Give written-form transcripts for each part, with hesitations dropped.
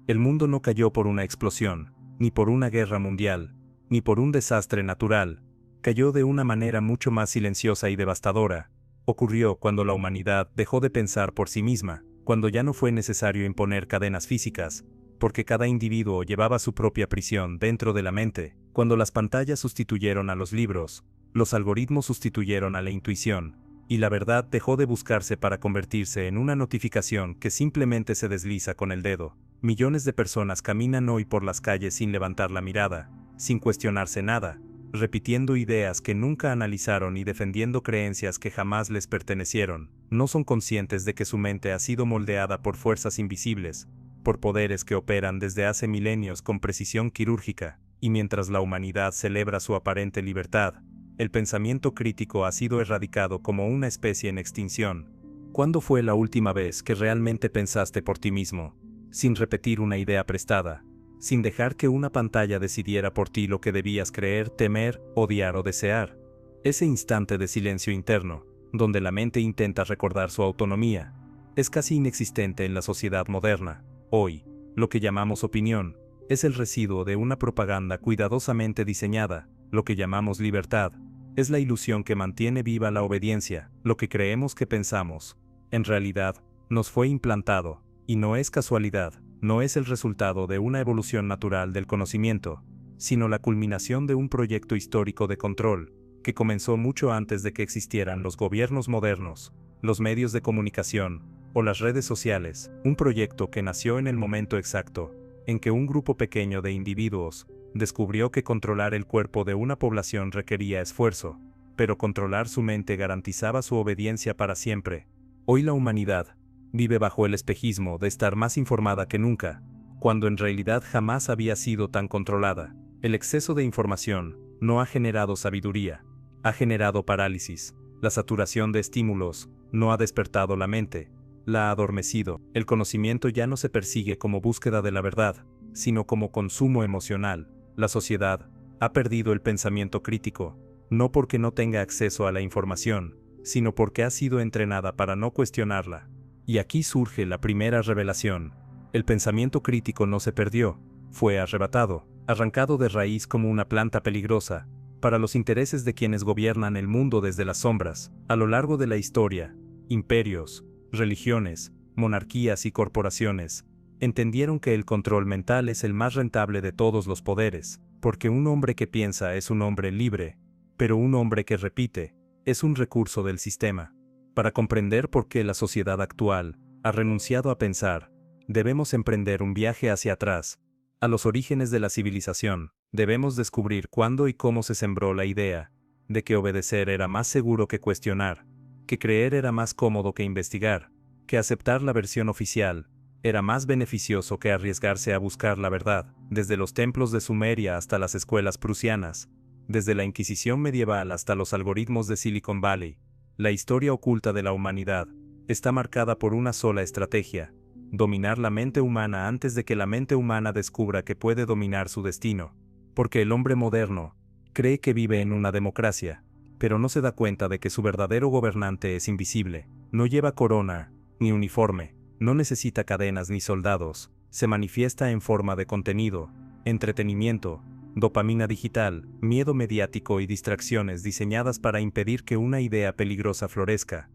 El mundo no cayó por una explosión, ni por una guerra mundial, ni por un desastre natural. Cayó de una manera mucho más silenciosa y devastadora. Ocurrió cuando la humanidad dejó de pensar por sí misma, cuando ya no fue necesario imponer cadenas físicas, porque cada individuo llevaba su propia prisión dentro de la mente, cuando las pantallas sustituyeron a los libros, los algoritmos sustituyeron a la intuición, y la verdad dejó de buscarse para convertirse en una notificación que simplemente se desliza con el dedo. Millones de personas caminan hoy por las calles sin levantar la mirada, sin cuestionarse nada, repitiendo ideas que nunca analizaron y defendiendo creencias que jamás les pertenecieron. No son conscientes de que su mente ha sido moldeada por fuerzas invisibles, por poderes que operan desde hace milenios con precisión quirúrgica, y mientras la humanidad celebra su aparente libertad, el pensamiento crítico ha sido erradicado como una especie en extinción. ¿Cuándo fue la última vez que realmente pensaste por ti mismo, sin repetir una idea prestada, sin dejar que una pantalla decidiera por ti lo que debías creer, temer, odiar o desear? Ese instante de silencio interno, donde la mente intenta recordar su autonomía, es casi inexistente en la sociedad moderna. Hoy, lo que llamamos opinión, es el residuo de una propaganda cuidadosamente diseñada. Lo que llamamos libertad, es la ilusión que mantiene viva la obediencia. Lo que creemos que pensamos, en realidad, nos fue implantado, y no es casualidad, no es el resultado de una evolución natural del conocimiento, sino la culminación de un proyecto histórico de control, que comenzó mucho antes de que existieran los gobiernos modernos, los medios de comunicación, o las redes sociales. Un proyecto que nació en el momento exacto, en que un grupo pequeño de individuos descubrió que controlar el cuerpo de una población requería esfuerzo, pero controlar su mente garantizaba su obediencia para siempre. Hoy la humanidad vive bajo el espejismo de estar más informada que nunca, cuando en realidad jamás había sido tan controlada. El exceso de información no ha generado sabiduría, ha generado parálisis. La saturación de estímulos no ha despertado la mente, la ha adormecido. El conocimiento ya no se persigue como búsqueda de la verdad, sino como consumo emocional. La sociedad ha perdido el pensamiento crítico, no porque no tenga acceso a la información, sino porque ha sido entrenada para no cuestionarla. Y aquí surge la primera revelación. El pensamiento crítico no se perdió, fue arrebatado, arrancado de raíz como una planta peligrosa, para los intereses de quienes gobiernan el mundo desde las sombras. A lo largo de la historia, imperios, religiones, monarquías y corporaciones entendieron que el control mental es el más rentable de todos los poderes, porque un hombre que piensa es un hombre libre, pero un hombre que repite es un recurso del sistema. Para comprender por qué la sociedad actual ha renunciado a pensar, debemos emprender un viaje hacia atrás, a los orígenes de la civilización. Debemos descubrir cuándo y cómo se sembró la idea de que obedecer era más seguro que cuestionar, que creer era más cómodo que investigar, que aceptar la versión oficial era más beneficioso que arriesgarse a buscar la verdad. Desde los templos de Sumeria hasta las escuelas prusianas, desde la Inquisición medieval hasta los algoritmos de Silicon Valley, la historia oculta de la humanidad está marcada por una sola estrategia: dominar la mente humana antes de que la mente humana descubra que puede dominar su destino. Porque el hombre moderno cree que vive en una democracia, pero no se da cuenta de que su verdadero gobernante es invisible, no lleva corona ni uniforme, no necesita cadenas ni soldados, se manifiesta en forma de contenido, entretenimiento, dopamina digital, miedo mediático y distracciones diseñadas para impedir que una idea peligrosa florezca.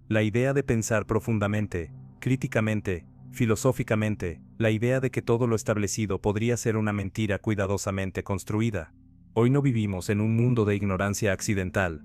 La idea de pensar profundamente, críticamente, filosóficamente, la idea de que todo lo establecido podría ser una mentira cuidadosamente construida. Hoy no vivimos en un mundo de ignorancia accidental,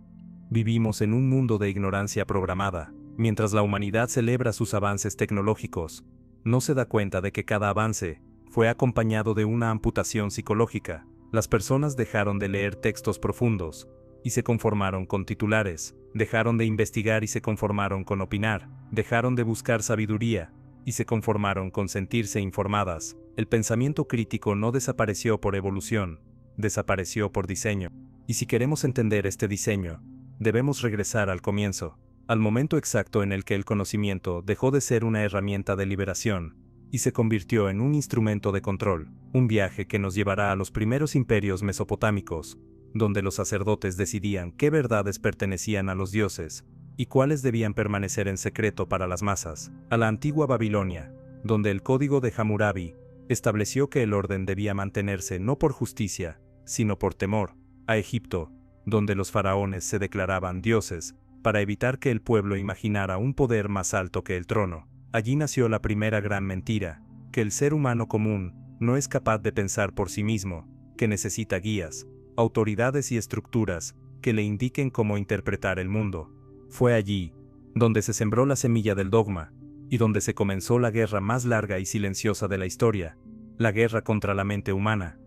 vivimos en un mundo de ignorancia programada. Mientras la humanidad celebra sus avances tecnológicos, no se da cuenta de que cada avance fue acompañado de una amputación psicológica. Las personas dejaron de leer textos profundos y se conformaron con titulares, dejaron de investigar y se conformaron con opinar, dejaron de buscar sabiduría y se conformaron con sentirse informadas. El pensamiento crítico no desapareció por evolución, desapareció por diseño. Y si queremos entender este diseño, debemos regresar al comienzo, al momento exacto en el que el conocimiento dejó de ser una herramienta de liberación y se convirtió en un instrumento de control. Un viaje que nos llevará a los primeros imperios mesopotámicos, donde los sacerdotes decidían qué verdades pertenecían a los dioses y cuáles debían permanecer en secreto para las masas. A la antigua Babilonia, donde el código de Hammurabi estableció que el orden debía mantenerse no por justicia, sino por temor. A Egipto, donde los faraones se declaraban dioses, para evitar que el pueblo imaginara un poder más alto que el trono. Allí nació la primera gran mentira, que el ser humano común no es capaz de pensar por sí mismo, que necesita guías, autoridades y estructuras que le indiquen cómo interpretar el mundo. Fue allí donde se sembró la semilla del dogma, y donde se comenzó la guerra más larga y silenciosa de la historia, la guerra contra la mente humana.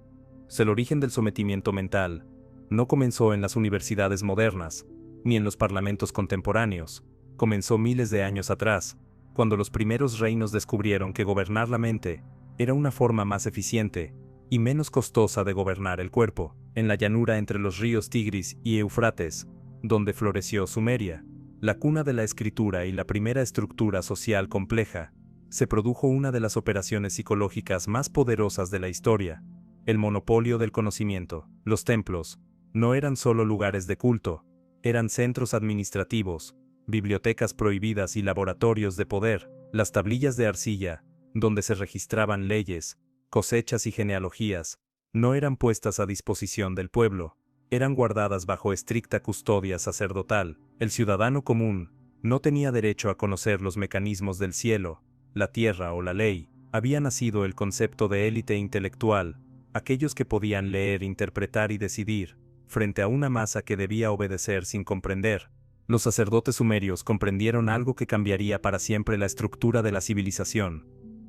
El origen del sometimiento mental no comenzó en las universidades modernas, ni en los parlamentos contemporáneos, comenzó miles de años atrás, cuando los primeros reinos descubrieron que gobernar la mente era una forma más eficiente y menos costosa de gobernar el cuerpo. En la llanura entre los ríos Tigris y Éufrates, donde floreció Sumeria, la cuna de la escritura y la primera estructura social compleja, se produjo una de las operaciones psicológicas más poderosas de la historia, el monopolio del conocimiento. Los templos no eran solo lugares de culto, eran centros administrativos, bibliotecas prohibidas y laboratorios de poder. Las tablillas de arcilla, donde se registraban leyes, cosechas y genealogías, no eran puestas a disposición del pueblo, eran guardadas bajo estricta custodia sacerdotal. El ciudadano común no tenía derecho a conocer los mecanismos del cielo, la tierra o la ley. Había nacido el concepto de élite intelectual, aquellos que podían leer, interpretar y decidir, frente a una masa que debía obedecer sin comprender. Los sacerdotes sumerios comprendieron algo que cambiaría para siempre la estructura de la civilización.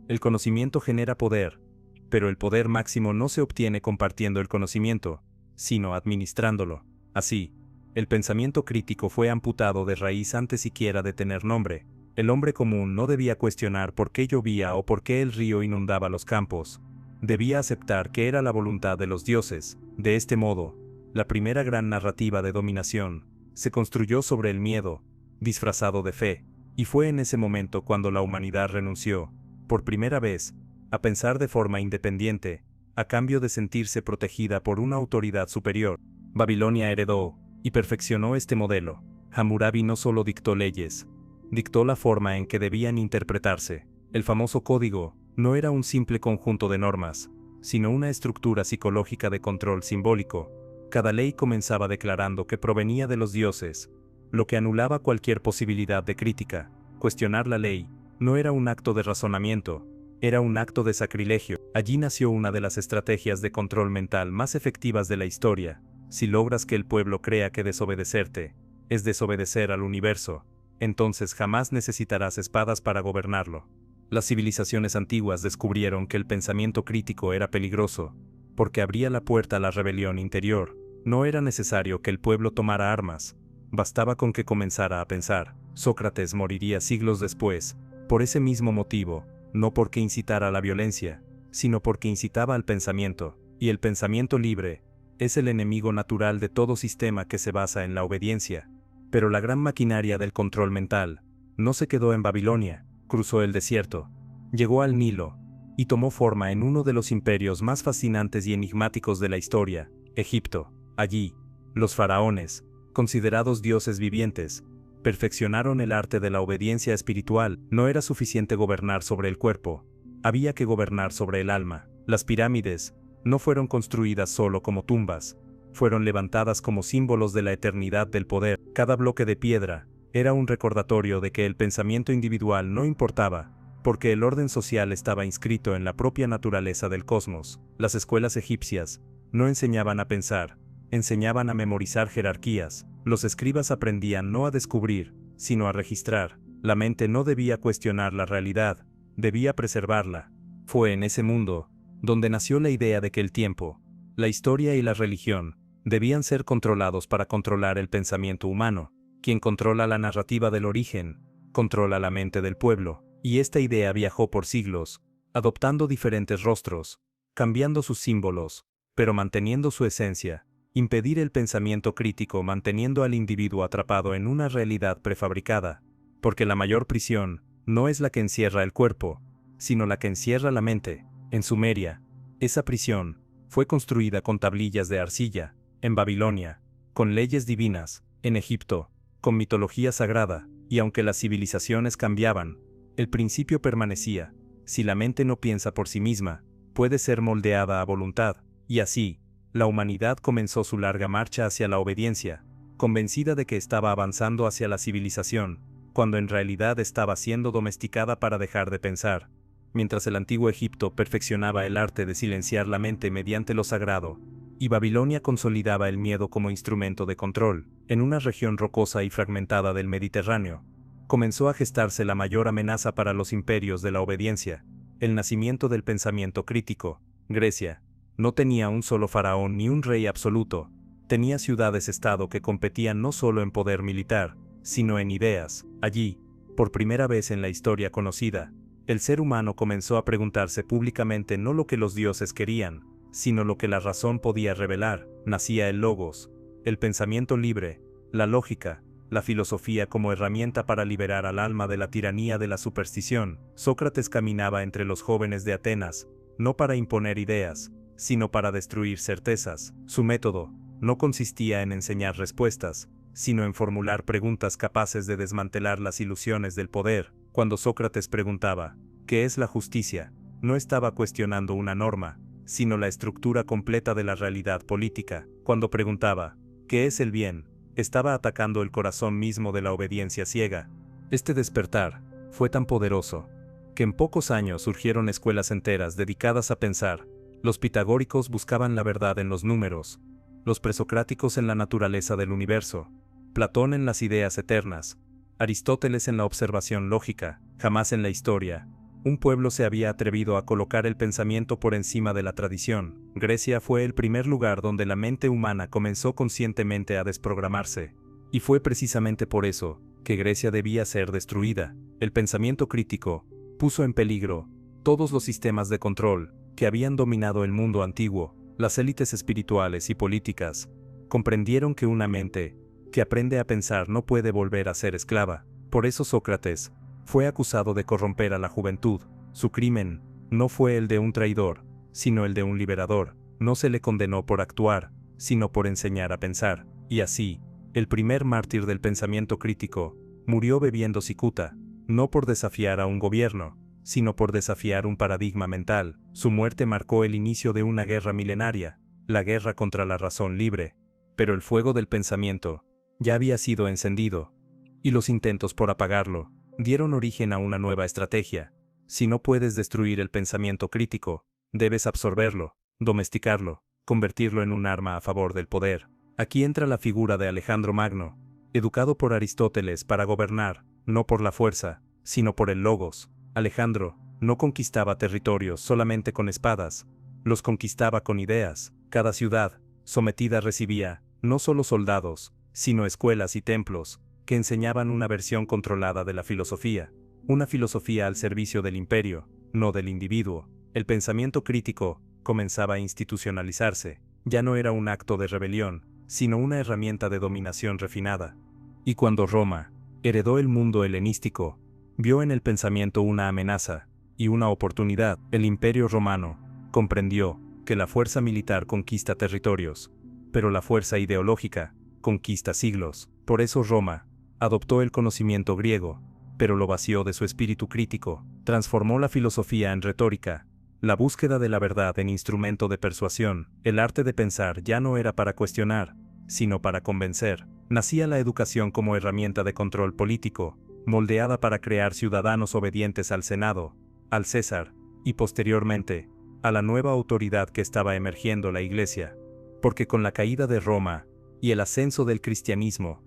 El conocimiento genera poder, pero el poder máximo no se obtiene compartiendo el conocimiento, sino administrándolo. Así, el pensamiento crítico fue amputado de raíz antes siquiera de tener nombre. El hombre común no debía cuestionar por qué llovía o por qué el río inundaba los campos. Debía aceptar que era la voluntad de los dioses. De este modo, la primera gran narrativa de dominación se construyó sobre el miedo, disfrazado de fe, y fue en ese momento cuando la humanidad renunció, por primera vez, a pensar de forma independiente, a cambio de sentirse protegida por una autoridad superior. Babilonia heredó y perfeccionó este modelo. Hammurabi no solo dictó leyes, dictó la forma en que debían interpretarse. El famoso código no era un simple conjunto de normas, sino una estructura psicológica de control simbólico. Cada ley comenzaba declarando que provenía de los dioses, lo que anulaba cualquier posibilidad de crítica. Cuestionar la ley no era un acto de razonamiento, era un acto de sacrilegio. Allí nació una de las estrategias de control mental más efectivas de la historia. Si logras que el pueblo crea que desobedecerte es desobedecer al universo, entonces jamás necesitarás espadas para gobernarlo. Las civilizaciones antiguas descubrieron que el pensamiento crítico era peligroso, porque abría la puerta a la rebelión interior. No era necesario que el pueblo tomara armas, bastaba con que comenzara a pensar. Sócrates moriría siglos después, por ese mismo motivo, no porque incitara a la violencia, sino porque incitaba al pensamiento, y el pensamiento libre es el enemigo natural de todo sistema que se basa en la obediencia. Pero la gran maquinaria del control mental no se quedó en Babilonia, cruzó el desierto, llegó al Nilo, y tomó forma en uno de los imperios más fascinantes y enigmáticos de la historia, Egipto. Allí, los faraones, considerados dioses vivientes, perfeccionaron el arte de la obediencia espiritual. No era suficiente gobernar sobre el cuerpo, había que gobernar sobre el alma. Las pirámides no fueron construidas solo como tumbas, fueron levantadas como símbolos de la eternidad del poder. Cada bloque de piedra era un recordatorio de que el pensamiento individual no importaba, porque el orden social estaba inscrito en la propia naturaleza del cosmos. Las escuelas egipcias no enseñaban a pensar, enseñaban a memorizar jerarquías. Los escribas aprendían no a descubrir, sino a registrar. La mente no debía cuestionar la realidad, debía preservarla. Fue en ese mundo donde nació la idea de que el tiempo, la historia y la religión debían ser controlados para controlar el pensamiento humano. Quien controla la narrativa del origen, controla la mente del pueblo. Y esta idea viajó por siglos, adoptando diferentes rostros, cambiando sus símbolos, pero manteniendo su esencia. Impedir el pensamiento crítico manteniendo al individuo atrapado en una realidad prefabricada, porque la mayor prisión no es la que encierra el cuerpo, sino la que encierra la mente. En Sumeria, esa prisión fue construida con tablillas de arcilla. En Babilonia, con leyes divinas. En Egipto, con mitología sagrada. Y aunque las civilizaciones cambiaban, el principio permanecía. Si la mente no piensa por sí misma, puede ser moldeada a voluntad, y así, la humanidad comenzó su larga marcha hacia la obediencia, convencida de que estaba avanzando hacia la civilización, cuando en realidad estaba siendo domesticada para dejar de pensar. Mientras el antiguo Egipto perfeccionaba el arte de silenciar la mente mediante lo sagrado, y Babilonia consolidaba el miedo como instrumento de control, en una región rocosa y fragmentada del Mediterráneo, comenzó a gestarse la mayor amenaza para los imperios de la obediencia, el nacimiento del pensamiento crítico. Grecia no tenía un solo faraón ni un rey absoluto, tenía ciudades-estado que competían no solo en poder militar, sino en ideas. Allí, por primera vez en la historia conocida, el ser humano comenzó a preguntarse públicamente no lo que los dioses querían, sino lo que la razón podía revelar. Nacía el logos, el pensamiento libre, la lógica, la filosofía como herramienta para liberar al alma de la tiranía de la superstición. Sócrates caminaba entre los jóvenes de Atenas, no para imponer ideas, sino para destruir certezas. Su método no consistía en enseñar respuestas, sino en formular preguntas capaces de desmantelar las ilusiones del poder. Cuando Sócrates preguntaba, ¿qué es la justicia?, no estaba cuestionando una norma, sino la estructura completa de la realidad política. Cuando preguntaba, ¿qué es el bien?, estaba atacando el corazón mismo de la obediencia ciega. Este despertar fue tan poderoso, que en pocos años surgieron escuelas enteras dedicadas a pensar. Los pitagóricos buscaban la verdad en los números, los presocráticos en la naturaleza del universo, Platón en las ideas eternas, Aristóteles en la observación lógica. Jamás en la historia, un pueblo se había atrevido a colocar el pensamiento por encima de la tradición. Grecia fue el primer lugar donde la mente humana comenzó conscientemente a desprogramarse. Y fue precisamente por eso que Grecia debía ser destruida. El pensamiento crítico puso en peligro todos los sistemas de control que habían dominado el mundo antiguo. Las élites espirituales y políticas comprendieron que una mente que aprende a pensar no puede volver a ser esclava. Por eso Sócrates fue acusado de corromper a la juventud. Su crimen no fue el de un traidor, sino el de un liberador. No se le condenó por actuar, sino por enseñar a pensar. Y así, el primer mártir del pensamiento crítico murió bebiendo cicuta, no por desafiar a un gobierno, sino por desafiar un paradigma mental. Su muerte marcó el inicio de una guerra milenaria, la guerra contra la razón libre. Pero el fuego del pensamiento ya había sido encendido, y los intentos por apagarlo dieron origen a una nueva estrategia. Si no puedes destruir el pensamiento crítico, debes absorberlo, domesticarlo, convertirlo en un arma a favor del poder. Aquí entra la figura de Alejandro Magno, educado por Aristóteles para gobernar, no por la fuerza, sino por el logos. Alejandro no conquistaba territorios solamente con espadas, los conquistaba con ideas. Cada ciudad sometida recibía no solo soldados, sino escuelas y templos, que enseñaban una versión controlada de la filosofía, una filosofía al servicio del imperio, no del individuo. El pensamiento crítico comenzaba a institucionalizarse, ya no era un acto de rebelión, sino una herramienta de dominación refinada. Y cuando Roma heredó el mundo helenístico, vio en el pensamiento una amenaza y una oportunidad. El imperio romano comprendió que la fuerza militar conquista territorios, pero la fuerza ideológica conquista siglos. Por eso Roma adoptó el conocimiento griego, pero lo vació de su espíritu crítico. Transformó la filosofía en retórica, la búsqueda de la verdad en instrumento de persuasión. El arte de pensar ya no era para cuestionar, sino para convencer. Nacía la educación como herramienta de control político, moldeada para crear ciudadanos obedientes al Senado, al César, y posteriormente, a la nueva autoridad que estaba emergiendo, la Iglesia. Porque con la caída de Roma y el ascenso del cristianismo,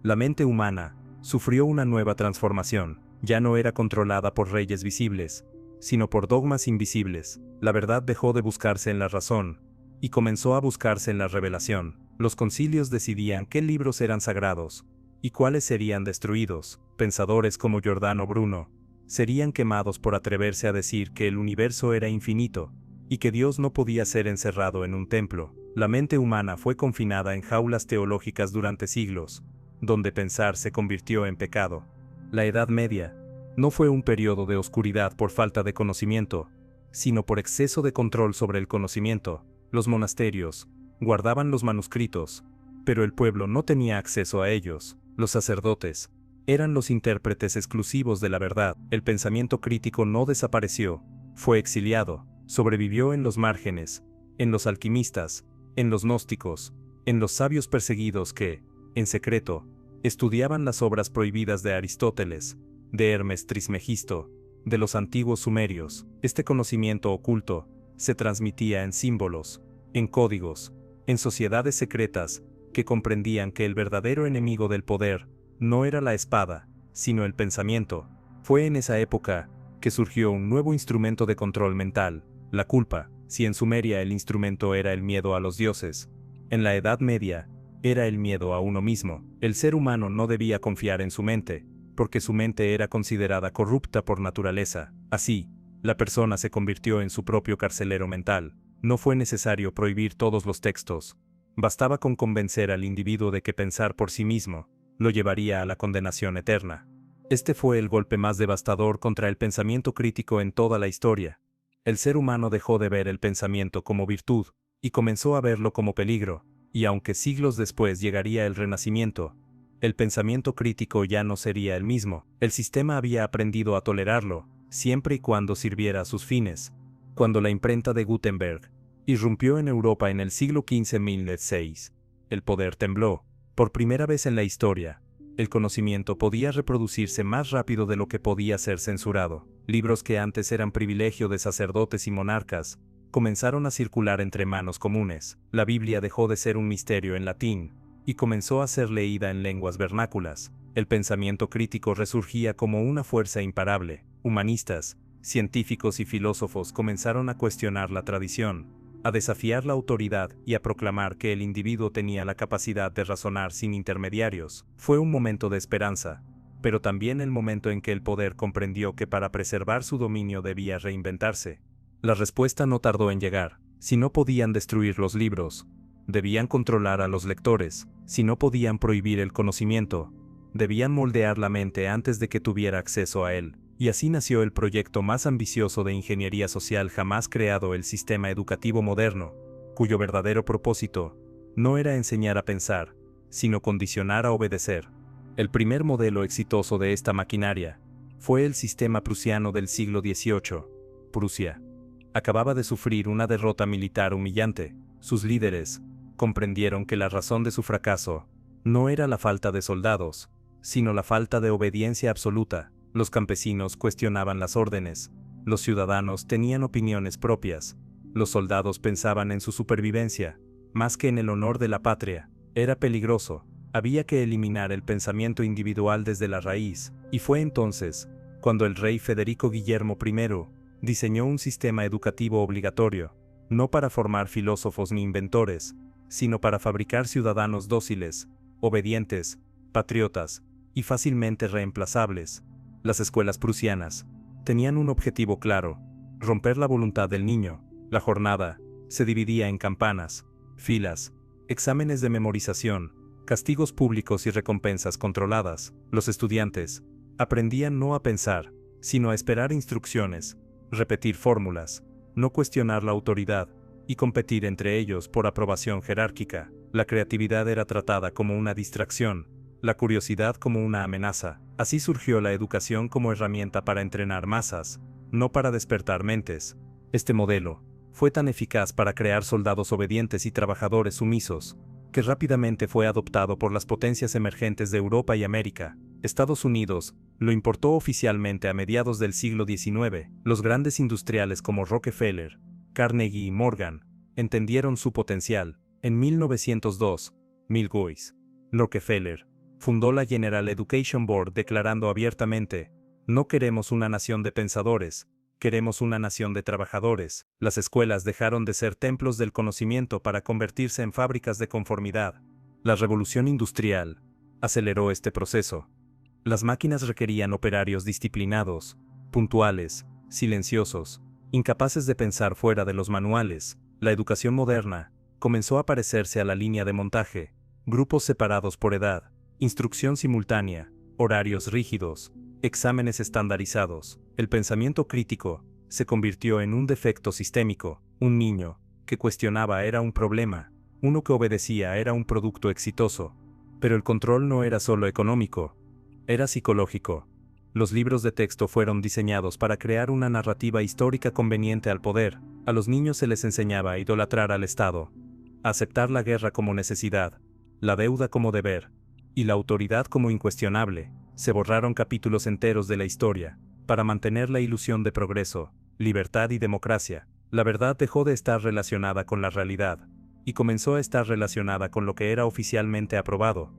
la mente humana sufrió una nueva transformación. Ya no era controlada por reyes visibles, sino por dogmas invisibles. La verdad dejó de buscarse en la razón, y comenzó a buscarse en la revelación. Los concilios decidían qué libros eran sagrados, y cuáles serían destruidos. Pensadores como Giordano Bruno serían quemados por atreverse a decir que el universo era infinito, y que Dios no podía ser encerrado en un templo. La mente humana fue confinada en jaulas teológicas durante siglos, donde pensar se convirtió en pecado. La Edad Media no fue un periodo de oscuridad por falta de conocimiento, sino por exceso de control sobre el conocimiento. Los monasterios guardaban los manuscritos, pero el pueblo no tenía acceso a ellos. Los sacerdotes eran los intérpretes exclusivos de la verdad. El pensamiento crítico no desapareció, fue exiliado, Sobrevivió en los márgenes, en los alquimistas, en los gnósticos, en los sabios perseguidos que, en secreto, estudiaban las obras prohibidas de Aristóteles, de Hermes Trismegisto, de los antiguos sumerios. Este conocimiento oculto se transmitía en símbolos, en códigos, en sociedades secretas, que comprendían que el verdadero enemigo del poder no era la espada, sino el pensamiento. Fue en esa época que surgió un nuevo instrumento de control mental, la culpa. Si en Sumeria el instrumento era el miedo a los dioses, en la Edad Media era el miedo a uno mismo. El ser humano no debía confiar en su mente, porque su mente era considerada corrupta por naturaleza. Así, la persona se convirtió en su propio carcelero mental. No fue necesario prohibir todos los textos. Bastaba con convencer al individuo de que pensar por sí mismo lo llevaría a la condenación eterna. Este fue el golpe más devastador contra el pensamiento crítico en toda la historia. El ser humano dejó de ver el pensamiento como virtud y comenzó a verlo como peligro, y aunque siglos después llegaría el Renacimiento, el pensamiento crítico ya no sería el mismo. El sistema había aprendido a tolerarlo, siempre y cuando sirviera a sus fines. Cuando la imprenta de Gutenberg irrumpió en Europa en el siglo XV, el poder tembló. Por primera vez en la historia, el conocimiento podía reproducirse más rápido de lo que podía ser censurado. Libros que antes eran privilegio de sacerdotes y monarcas, comenzaron a circular entre manos comunes. La Biblia dejó de ser un misterio en latín, y comenzó a ser leída en lenguas vernáculas. El pensamiento crítico resurgía como una fuerza imparable. Humanistas, científicos y filósofos comenzaron a cuestionar la tradición, a desafiar la autoridad y a proclamar que el individuo tenía la capacidad de razonar sin intermediarios. Fue un momento de esperanza, pero también el momento en que el poder comprendió que para preservar su dominio debía reinventarse. La respuesta no tardó en llegar. Si no podían destruir los libros, debían controlar a los lectores. Si no podían prohibir el conocimiento, debían moldear la mente antes de que tuviera acceso a él. Y así nació el proyecto más ambicioso de ingeniería social jamás creado, el sistema educativo moderno, cuyo verdadero propósito no era enseñar a pensar, sino condicionar a obedecer. El primer modelo exitoso de esta maquinaria fue el sistema prusiano del siglo XVIII. Prusia acababa de sufrir una derrota militar humillante. Sus líderes comprendieron que la razón de su fracaso no era la falta de soldados, sino la falta de obediencia absoluta. Los campesinos cuestionaban las órdenes, los ciudadanos tenían opiniones propias, los soldados pensaban en su supervivencia, más que en el honor de la patria. Era peligroso, había que eliminar el pensamiento individual desde la raíz, y fue entonces cuando el rey Federico Guillermo I diseñó un sistema educativo obligatorio, no para formar filósofos ni inventores, sino para fabricar ciudadanos dóciles, obedientes, patriotas y fácilmente reemplazables. Las escuelas prusianas tenían un objetivo claro: romper la voluntad del niño. La jornada se dividía en campanas, filas, exámenes de memorización, castigos públicos y recompensas controladas. Los estudiantes aprendían no a pensar, sino a esperar instrucciones, repetir fórmulas, no cuestionar la autoridad y competir entre ellos por aprobación jerárquica. La creatividad era tratada como una distracción, la curiosidad como una amenaza. Así surgió la educación como herramienta para entrenar masas, no para despertar mentes. Este modelo fue tan eficaz para crear soldados obedientes y trabajadores sumisos, que rápidamente fue adoptado por las potencias emergentes de Europa y América. Estados Unidos lo importó oficialmente a mediados del siglo XIX. Los grandes industriales como Rockefeller, Carnegie y Morgan entendieron su potencial. En 1902, Mills Rockefeller fundó la General Education Board declarando abiertamente: no queremos una nación de pensadores, queremos una nación de trabajadores. Las escuelas dejaron de ser templos del conocimiento para convertirse en fábricas de conformidad. La revolución industrial aceleró este proceso. Las máquinas requerían operarios disciplinados, puntuales, silenciosos, incapaces de pensar fuera de los manuales. La educación moderna comenzó a parecerse a la línea de montaje: grupos separados por edad, instrucción simultánea, horarios rígidos, exámenes estandarizados. El pensamiento crítico se convirtió en un defecto sistémico. Un niño que cuestionaba era un problema, uno que obedecía era un producto exitoso. Pero el control no era solo económico, era psicológico. Los libros de texto fueron diseñados para crear una narrativa histórica conveniente al poder. A los niños se les enseñaba a idolatrar al Estado, a aceptar la guerra como necesidad, la deuda como deber, y la autoridad como incuestionable. Se borraron capítulos enteros de la historia, para mantener la ilusión de progreso, libertad y democracia. La verdad dejó de estar relacionada con la realidad, y comenzó a estar relacionada con lo que era oficialmente aprobado.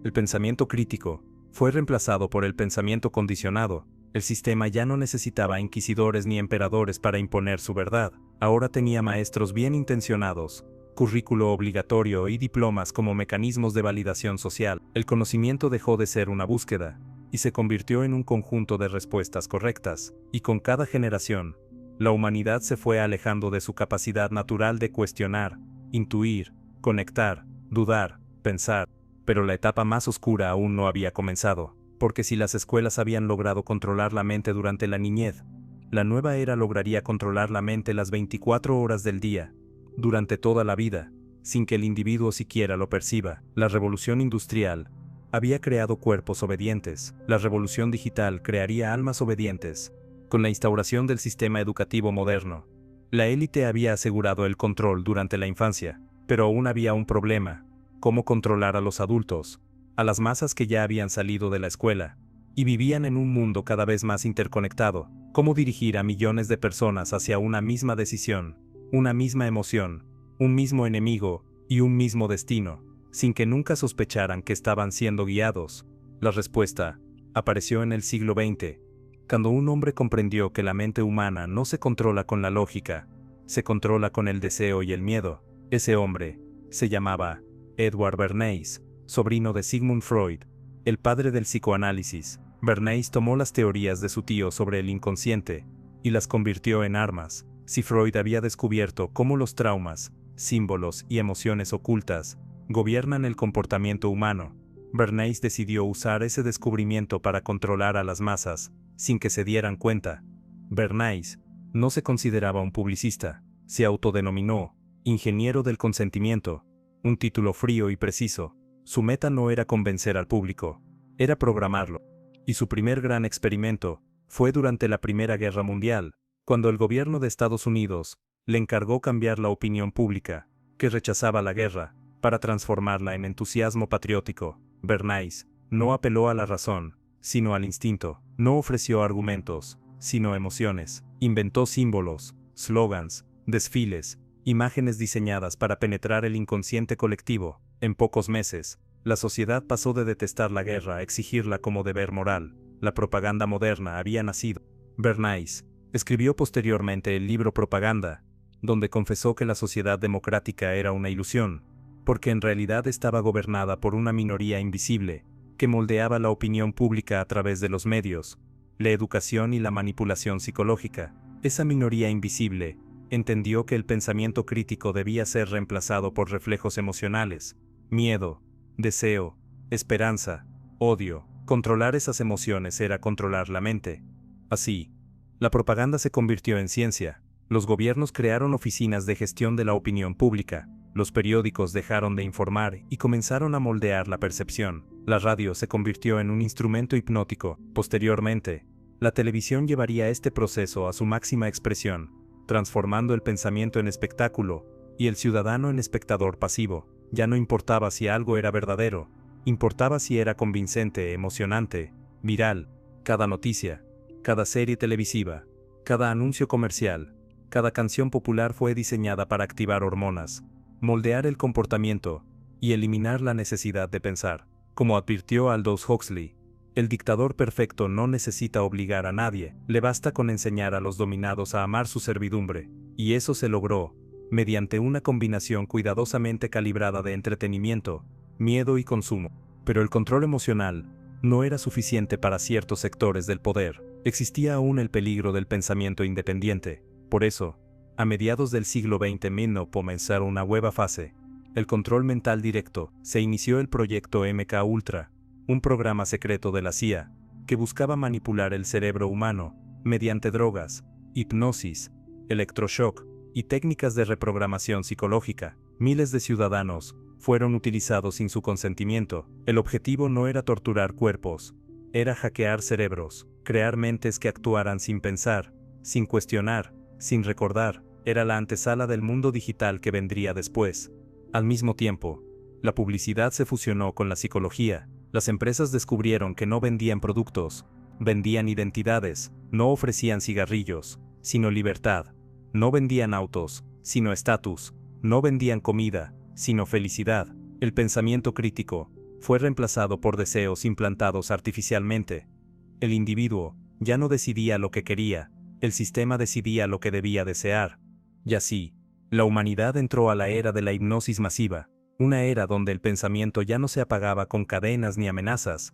El pensamiento crítico fue reemplazado por el pensamiento condicionado. El sistema ya no necesitaba inquisidores ni emperadores para imponer su verdad. Ahora tenía maestros bien intencionados, currículo obligatorio y diplomas como mecanismos de validación social. El conocimiento dejó de ser una búsqueda, y se convirtió en un conjunto de respuestas correctas. Y con cada generación, la humanidad se fue alejando de su capacidad natural de cuestionar, intuir, conectar, dudar, pensar. Pero la etapa más oscura aún no había comenzado, porque si las escuelas habían logrado controlar la mente durante la niñez, la nueva era lograría controlar la mente las 24 horas del día, durante toda la vida, sin que el individuo siquiera lo perciba. La revolución industrial había creado cuerpos obedientes. La revolución digital crearía almas obedientes. Con la instauración del sistema educativo moderno, la élite había asegurado el control durante la infancia, pero aún había un problema: cómo controlar a los adultos, a las masas que ya habían salido de la escuela y vivían en un mundo cada vez más interconectado. Cómo dirigir a millones de personas hacia una misma decisión, una misma emoción, un mismo enemigo y un mismo destino, sin que nunca sospecharan que estaban siendo guiados. La respuesta apareció en el siglo XX, cuando un hombre comprendió que la mente humana no se controla con la lógica, se controla con el deseo y el miedo. Ese hombre se llamaba Edward Bernays, sobrino de Sigmund Freud, el padre del psicoanálisis. Bernays tomó las teorías de su tío sobre el inconsciente y las convirtió en armas. Si Freud había descubierto cómo los traumas, símbolos y emociones ocultas gobiernan el comportamiento humano, Bernays decidió usar ese descubrimiento para controlar a las masas, sin que se dieran cuenta. Bernays no se consideraba un publicista, se autodenominó ingeniero del consentimiento, un título frío y preciso. Su meta no era convencer al público, era programarlo. Y su primer gran experimento fue durante la Primera Guerra Mundial, cuando el gobierno de Estados Unidos le encargó cambiar la opinión pública, que rechazaba la guerra, para transformarla en entusiasmo patriótico. Bernays no apeló a la razón, sino al instinto. No ofreció argumentos, sino emociones. Inventó símbolos, slogans, desfiles, imágenes diseñadas para penetrar el inconsciente colectivo. En pocos meses, la sociedad pasó de detestar la guerra a exigirla como deber moral. La propaganda moderna había nacido. Bernays escribió posteriormente el libro Propaganda, donde confesó que la sociedad democrática era una ilusión, porque en realidad estaba gobernada por una minoría invisible, que moldeaba la opinión pública a través de los medios, la educación y la manipulación psicológica. Esa minoría invisible entendió que el pensamiento crítico debía ser reemplazado por reflejos emocionales: miedo, deseo, esperanza, odio. Controlar esas emociones era controlar la mente. Así, la propaganda se convirtió en ciencia. Los gobiernos crearon oficinas de gestión de la opinión pública. Los periódicos dejaron de informar y comenzaron a moldear la percepción. La radio se convirtió en un instrumento hipnótico. Posteriormente, la televisión llevaría este proceso a su máxima expresión, transformando el pensamiento en espectáculo y el ciudadano en espectador pasivo. Ya no importaba si algo era verdadero, importaba si era convincente, emocionante, viral. Cada noticia, cada serie televisiva, cada anuncio comercial, cada canción popular fue diseñada para activar hormonas, moldear el comportamiento y eliminar la necesidad de pensar. Como advirtió Aldous Huxley, el dictador perfecto no necesita obligar a nadie, le basta con enseñar a los dominados a amar su servidumbre. Y eso se logró mediante una combinación cuidadosamente calibrada de entretenimiento, miedo y consumo. Pero el control emocional no era suficiente para ciertos sectores del poder. Existía aún el peligro del pensamiento independiente. Por eso, a mediados del siglo XX comenzó una nueva fase: el control mental directo. Se inició el proyecto MK Ultra, un programa secreto de la CIA, que buscaba manipular el cerebro humano mediante drogas, hipnosis, electroshock y técnicas de reprogramación psicológica. Miles de ciudadanos fueron utilizados sin su consentimiento. El objetivo no era torturar cuerpos, era hackear cerebros. Crear mentes que actuaran sin pensar, sin cuestionar, sin recordar, era la antesala del mundo digital que vendría después. Al mismo tiempo, la publicidad se fusionó con la psicología. Las empresas descubrieron que no vendían productos, vendían identidades, no ofrecían cigarrillos, sino libertad. No vendían autos, sino estatus. No vendían comida, sino felicidad. El pensamiento crítico fue reemplazado por deseos implantados artificialmente. El individuo ya no decidía lo que quería, el sistema decidía lo que debía desear. Y así, la humanidad entró a la era de la hipnosis masiva, una era donde el pensamiento ya no se apagaba con cadenas ni amenazas,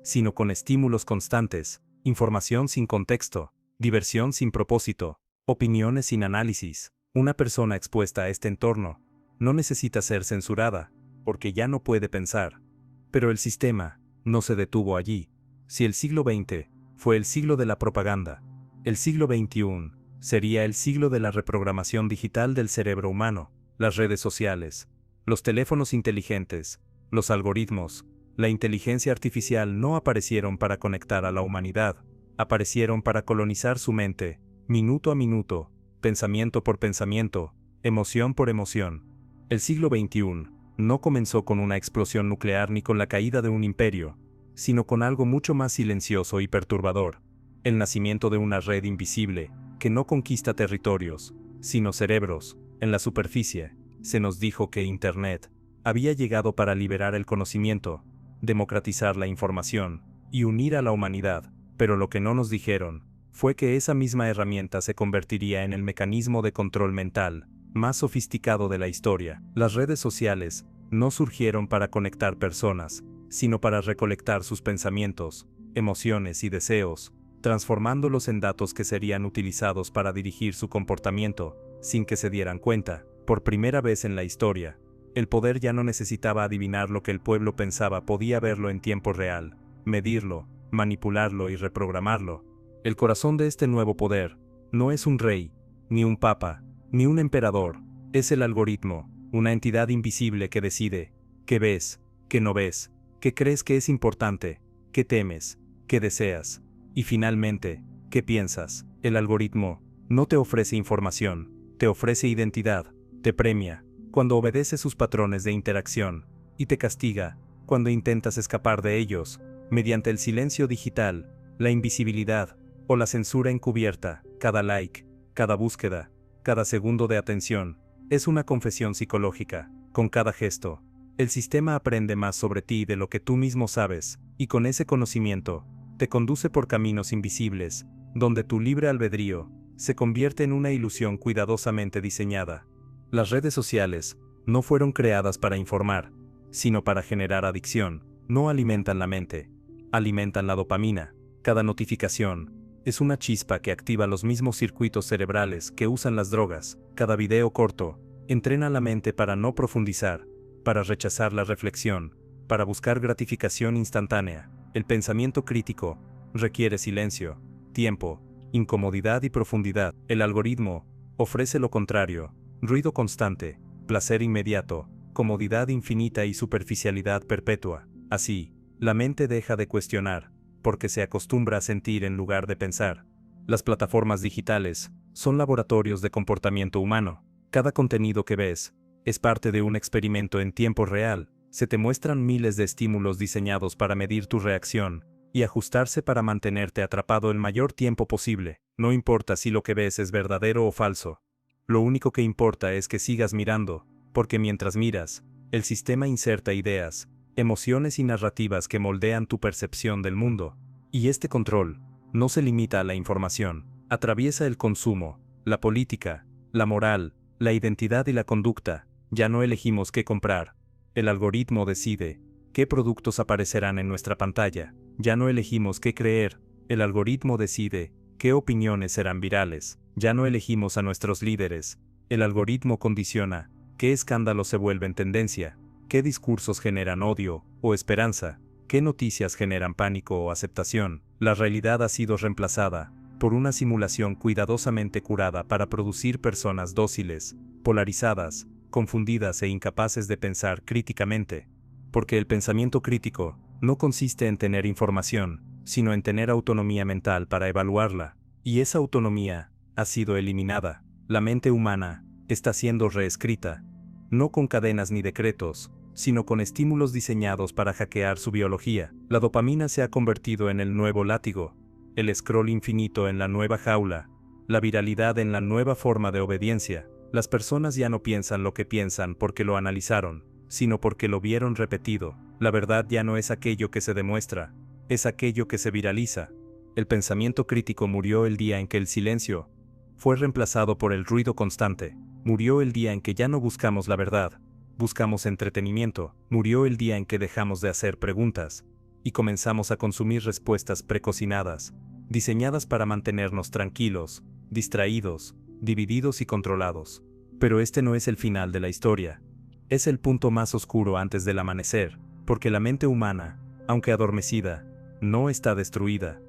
sino con estímulos constantes, información sin contexto, diversión sin propósito, opiniones sin análisis. Una persona expuesta a este entorno no necesita ser censurada, porque ya no puede pensar. Pero el sistema no se detuvo allí. Si el siglo XX fue el siglo de la propaganda, el siglo XXI sería el siglo de la reprogramación digital del cerebro humano. Las redes sociales, los teléfonos inteligentes, los algoritmos, la inteligencia artificial no aparecieron para conectar a la humanidad, aparecieron para colonizar su mente, minuto a minuto, pensamiento por pensamiento, emoción por emoción. El siglo XXI no comenzó con una explosión nuclear ni con la caída de un imperio, sino con algo mucho más silencioso y perturbador: el nacimiento de una red invisible, que no conquista territorios, sino cerebros. En la superficie, se nos dijo que Internet había llegado para liberar el conocimiento, democratizar la información y unir a la humanidad, pero lo que no nos dijeron fue que esa misma herramienta se convertiría en el mecanismo de control mental más sofisticado de la historia. Las redes sociales no surgieron para conectar personas, sino para recolectar sus pensamientos, emociones y deseos, transformándolos en datos que serían utilizados para dirigir su comportamiento, sin que se dieran cuenta. Por primera vez en la historia, el poder ya no necesitaba adivinar lo que el pueblo pensaba, podía verlo en tiempo real, medirlo, manipularlo y reprogramarlo. El corazón de este nuevo poder no es un rey, ni un papa, ni un emperador, es el algoritmo, una entidad invisible que decide qué ves, qué no ves, qué crees que es importante, qué temes, qué deseas, y finalmente, qué piensas. El algoritmo no te ofrece información, te ofrece identidad, te premia cuando obedeces sus patrones de interacción, y te castiga cuando intentas escapar de ellos, mediante el silencio digital, la invisibilidad o la censura encubierta. Cada like, cada búsqueda, cada segundo de atención, es una confesión psicológica. Con cada gesto, el sistema aprende más sobre ti de lo que tú mismo sabes, y con ese conocimiento, te conduce por caminos invisibles, donde tu libre albedrío se convierte en una ilusión cuidadosamente diseñada. Las redes sociales no fueron creadas para informar, sino para generar adicción. No alimentan la mente, alimentan la dopamina. Cada notificación es una chispa que activa los mismos circuitos cerebrales que usan las drogas. Cada video corto entrena la mente para no profundizar, para rechazar la reflexión, para buscar gratificación instantánea. El pensamiento crítico requiere silencio, tiempo, incomodidad y profundidad. El algoritmo ofrece lo contrario: ruido constante, placer inmediato, comodidad infinita y superficialidad perpetua. Así, la mente deja de cuestionar, porque se acostumbra a sentir en lugar de pensar. Las plataformas digitales son laboratorios de comportamiento humano. Cada contenido que ves es parte de un experimento en tiempo real. Se te muestran miles de estímulos diseñados para medir tu reacción y ajustarse para mantenerte atrapado el mayor tiempo posible. No importa si lo que ves es verdadero o falso. Lo único que importa es que sigas mirando, porque mientras miras, el sistema inserta ideas, emociones y narrativas que moldean tu percepción del mundo. Y este control no se limita a la información, atraviesa el consumo, la política, la moral, la identidad y la conducta. Ya no elegimos qué comprar. El algoritmo decide qué productos aparecerán en nuestra pantalla. Ya no elegimos qué creer. El algoritmo decide qué opiniones serán virales. Ya no elegimos a nuestros líderes. El algoritmo condiciona qué escándalos se vuelven tendencia, qué discursos generan odio o esperanza, qué noticias generan pánico o aceptación. La realidad ha sido reemplazada por una simulación cuidadosamente curada para producir personas dóciles, polarizadas, confundidas e incapaces de pensar críticamente. Porque el pensamiento crítico no consiste en tener información, sino en tener autonomía mental para evaluarla. Y esa autonomía ha sido eliminada. La mente humana está siendo reescrita, no con cadenas ni decretos, sino con estímulos diseñados para hackear su biología. La dopamina se ha convertido en el nuevo látigo, el scroll infinito en la nueva jaula, la viralidad en la nueva forma de obediencia. Las personas ya no piensan lo que piensan porque lo analizaron, sino porque lo vieron repetido. La verdad ya no es aquello que se demuestra, es aquello que se viraliza. El pensamiento crítico murió el día en que el silencio fue reemplazado por el ruido constante. Murió el día en que ya no buscamos la verdad, buscamos entretenimiento. Murió el día en que dejamos de hacer preguntas y comenzamos a consumir respuestas precocinadas, diseñadas para mantenernos tranquilos, distraídos, divididos y controlados. Pero este no es el final de la historia. Es el punto más oscuro antes del amanecer, porque la mente humana, aunque adormecida, no está destruida.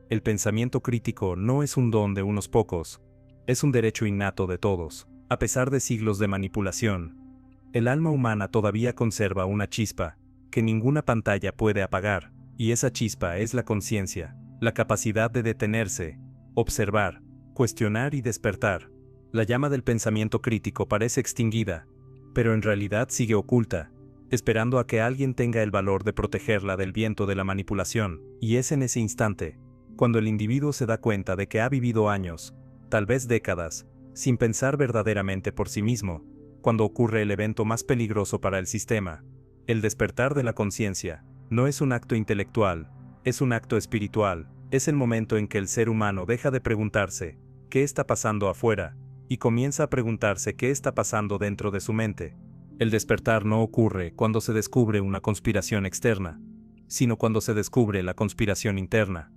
El pensamiento crítico no es un don de unos pocos, es un derecho innato de todos. A pesar de siglos de manipulación, el alma humana todavía conserva una chispa que ninguna pantalla puede apagar, y esa chispa es la conciencia, la capacidad de detenerse, observar, cuestionar y despertar. La llama del pensamiento crítico parece extinguida, pero en realidad sigue oculta, esperando a que alguien tenga el valor de protegerla del viento de la manipulación, y es en ese instante, cuando el individuo se da cuenta de que ha vivido años, tal vez décadas, sin pensar verdaderamente por sí mismo, cuando ocurre el evento más peligroso para el sistema. El despertar de la conciencia no es un acto intelectual, es un acto espiritual. Es el momento en que el ser humano deja de preguntarse ¿qué está pasando afuera? Y comienza a preguntarse ¿qué está pasando dentro de su mente? El despertar no ocurre cuando se descubre una conspiración externa, sino cuando se descubre la conspiración interna.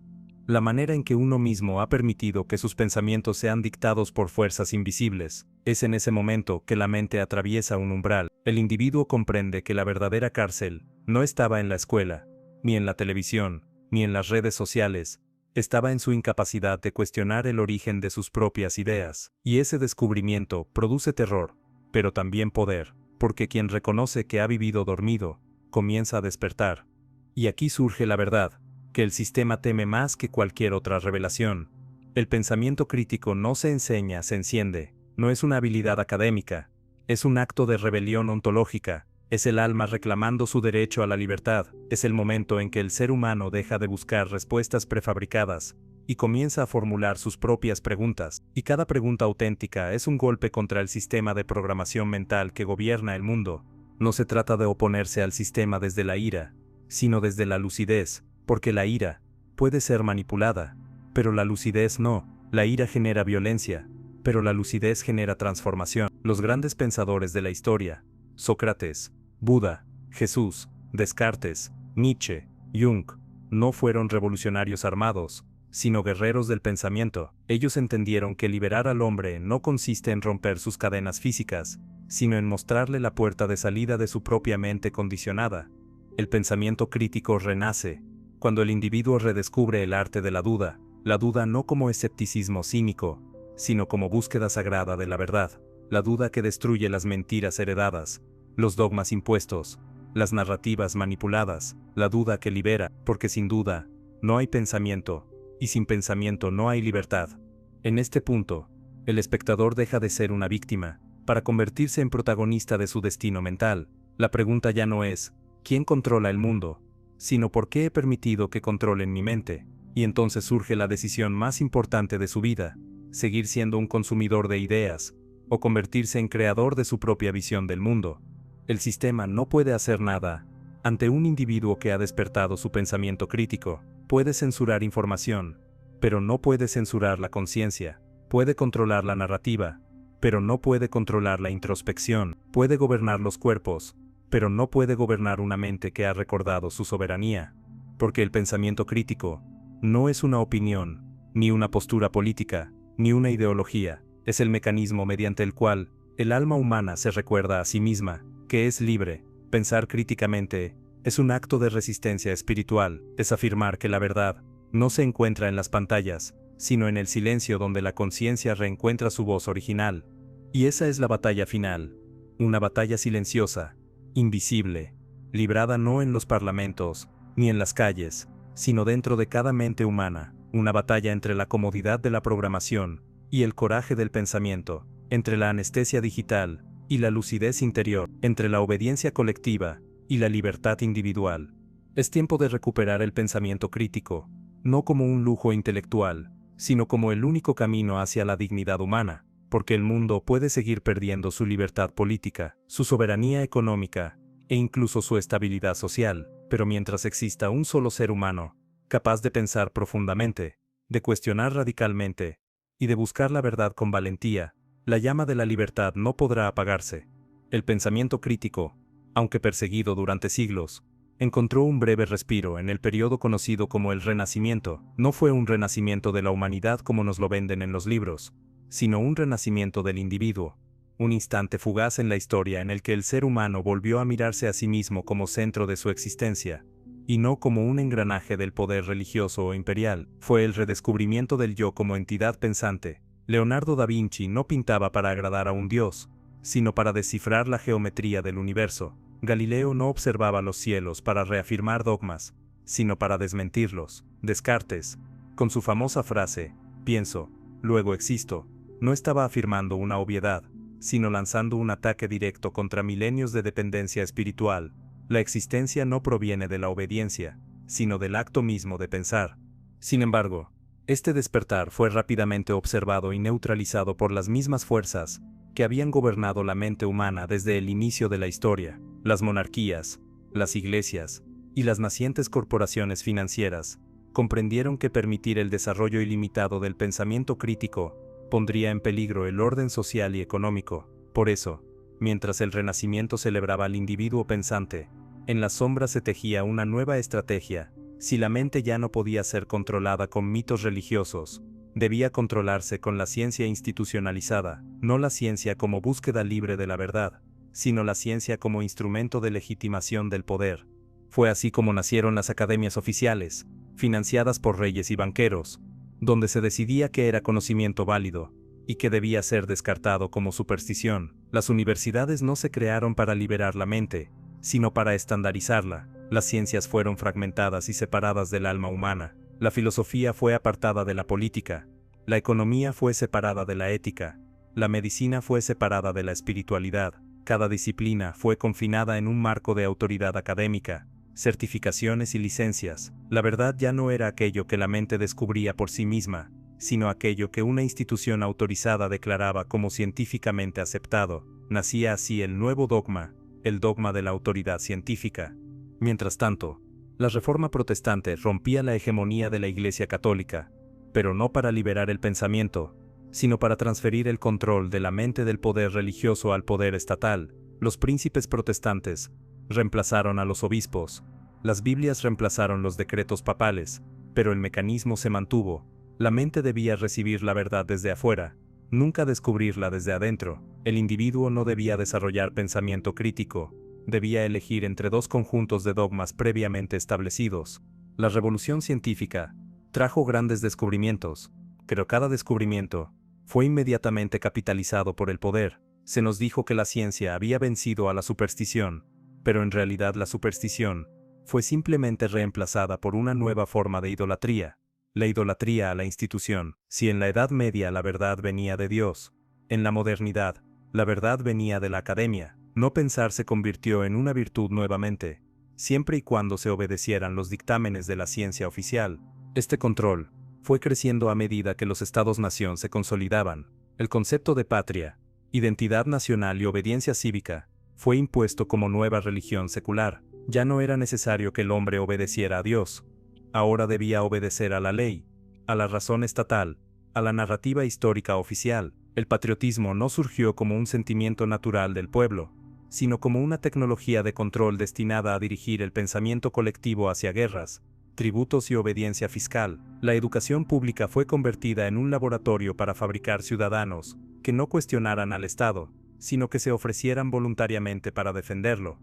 La manera en que uno mismo ha permitido que sus pensamientos sean dictados por fuerzas invisibles. Es en ese momento que la mente atraviesa un umbral. El individuo comprende que la verdadera cárcel no estaba en la escuela, ni en la televisión, ni en las redes sociales. Estaba en su incapacidad de cuestionar el origen de sus propias ideas. Y ese descubrimiento produce terror, pero también poder, porque quien reconoce que ha vivido dormido, comienza a despertar. Y aquí surge la verdad, que el sistema teme más que cualquier otra revelación. El pensamiento crítico no se enseña, se enciende. No es una habilidad académica, es un acto de rebelión ontológica, es el alma reclamando su derecho a la libertad, es el momento en que el ser humano deja de buscar respuestas prefabricadas y comienza a formular sus propias preguntas, y cada pregunta auténtica es un golpe contra el sistema de programación mental que gobierna el mundo. No se trata de oponerse al sistema desde la ira, sino desde la lucidez, porque la ira puede ser manipulada, pero la lucidez no. La ira genera violencia, pero la lucidez genera transformación. Los grandes pensadores de la historia, Sócrates, Buda, Jesús, Descartes, Nietzsche, Jung, no fueron revolucionarios armados, sino guerreros del pensamiento. Ellos entendieron que liberar al hombre no consiste en romper sus cadenas físicas, sino en mostrarle la puerta de salida de su propia mente condicionada. El pensamiento crítico renace cuando el individuo redescubre el arte de la duda no como escepticismo cínico, sino como búsqueda sagrada de la verdad, la duda que destruye las mentiras heredadas, los dogmas impuestos, las narrativas manipuladas, la duda que libera, porque sin duda, no hay pensamiento, y sin pensamiento no hay libertad. En este punto, el espectador deja de ser una víctima, para convertirse en protagonista de su destino mental. La pregunta ya no es, ¿quién controla el mundo?, sino ¿por qué he permitido que controlen mi mente? Y entonces surge la decisión más importante de su vida, seguir siendo un consumidor de ideas, o convertirse en creador de su propia visión del mundo. El sistema no puede hacer nada ante un individuo que ha despertado su pensamiento crítico. Puede censurar información, pero no puede censurar la conciencia. Puede controlar la narrativa, pero no puede controlar la introspección. Puede gobernar los cuerpos, pero no puede gobernar una mente que ha recordado su soberanía. Porque el pensamiento crítico no es una opinión, ni una postura política, ni una ideología. Es el mecanismo mediante el cual el alma humana se recuerda a sí misma que es libre. Pensar críticamente es un acto de resistencia espiritual, es afirmar que la verdad no se encuentra en las pantallas, sino en el silencio donde la conciencia reencuentra su voz original. Y esa es la batalla final, una batalla silenciosa, invisible, librada no en los parlamentos, ni en las calles, sino dentro de cada mente humana, una batalla entre la comodidad de la programación y el coraje del pensamiento, entre la anestesia digital y la lucidez interior, entre la obediencia colectiva y la libertad individual. Es tiempo de recuperar el pensamiento crítico, no como un lujo intelectual, sino como el único camino hacia la dignidad humana, porque el mundo puede seguir perdiendo su libertad política, su soberanía económica e incluso su estabilidad social, pero mientras exista un solo ser humano, capaz de pensar profundamente, de cuestionar radicalmente y de buscar la verdad con valentía, la llama de la libertad no podrá apagarse. El pensamiento crítico, aunque perseguido durante siglos, encontró un breve respiro en el periodo conocido como el Renacimiento. No fue un renacimiento de la humanidad como nos lo venden en los libros, sino un renacimiento del individuo, un instante fugaz en la historia en el que el ser humano volvió a mirarse a sí mismo como centro de su existencia, y no como un engranaje del poder religioso o imperial. Fue el redescubrimiento del yo como entidad pensante. Leonardo da Vinci no pintaba para agradar a un dios, sino para descifrar la geometría del universo. Galileo no observaba los cielos para reafirmar dogmas, sino para desmentirlos. Descartes, con su famosa frase, pienso, luego existo, no estaba afirmando una obviedad, sino lanzando un ataque directo contra milenios de dependencia espiritual. La existencia no proviene de la obediencia, sino del acto mismo de pensar. Sin embargo, este despertar fue rápidamente observado y neutralizado por las mismas fuerzas que habían gobernado la mente humana desde el inicio de la historia. Las monarquías, las iglesias y las nacientes corporaciones financieras comprendieron que permitir el desarrollo ilimitado del pensamiento crítico pondría en peligro el orden social y económico. Por eso, mientras el Renacimiento celebraba al individuo pensante, en la sombra se tejía una nueva estrategia. Si la mente ya no podía ser controlada con mitos religiosos, debía controlarse con la ciencia institucionalizada, no la ciencia como búsqueda libre de la verdad, sino la ciencia como instrumento de legitimación del poder. Fue así como nacieron las academias oficiales, financiadas por reyes y banqueros, donde se decidía qué era conocimiento válido y qué debía ser descartado como superstición. Las universidades no se crearon para liberar la mente, sino para estandarizarla. Las ciencias fueron fragmentadas y separadas del alma humana. La filosofía fue apartada de la política. La economía fue separada de la ética. La medicina fue separada de la espiritualidad. Cada disciplina fue confinada en un marco de autoridad académica, certificaciones y licencias. La verdad ya no era aquello que la mente descubría por sí misma, sino aquello que una institución autorizada declaraba como científicamente aceptado. Nacía así el nuevo dogma, el dogma de la autoridad científica. Mientras tanto, la Reforma Protestante rompía la hegemonía de la Iglesia Católica, pero no para liberar el pensamiento, sino para transferir el control de la mente del poder religioso al poder estatal. Los príncipes protestantes reemplazaron a los obispos, las Biblias reemplazaron los decretos papales, pero el mecanismo se mantuvo. La mente debía recibir la verdad desde afuera, nunca descubrirla desde adentro. El individuo no debía desarrollar pensamiento crítico, debía elegir entre dos conjuntos de dogmas previamente establecidos. La revolución científica trajo grandes descubrimientos, pero cada descubrimiento fue inmediatamente capitalizado por el poder. Se nos dijo que la ciencia había vencido a la superstición, pero en realidad la superstición fue simplemente reemplazada por una nueva forma de idolatría, la idolatría a la institución. Si en la Edad Media la verdad venía de Dios, en la modernidad, la verdad venía de la academia. No pensar se convirtió en una virtud nuevamente, siempre y cuando se obedecieran los dictámenes de la ciencia oficial. Este control fue creciendo a medida que los estados-nación se consolidaban. El concepto de patria, identidad nacional y obediencia cívica fue impuesto como nueva religión secular. Ya no era necesario que el hombre obedeciera a Dios. Ahora debía obedecer a la ley, a la razón estatal, a la narrativa histórica oficial. El patriotismo no surgió como un sentimiento natural del pueblo, sino como una tecnología de control destinada a dirigir el pensamiento colectivo hacia guerras, tributos y obediencia fiscal. La educación pública fue convertida en un laboratorio para fabricar ciudadanos que no cuestionaran al Estado, sino que se ofrecieran voluntariamente para defenderlo.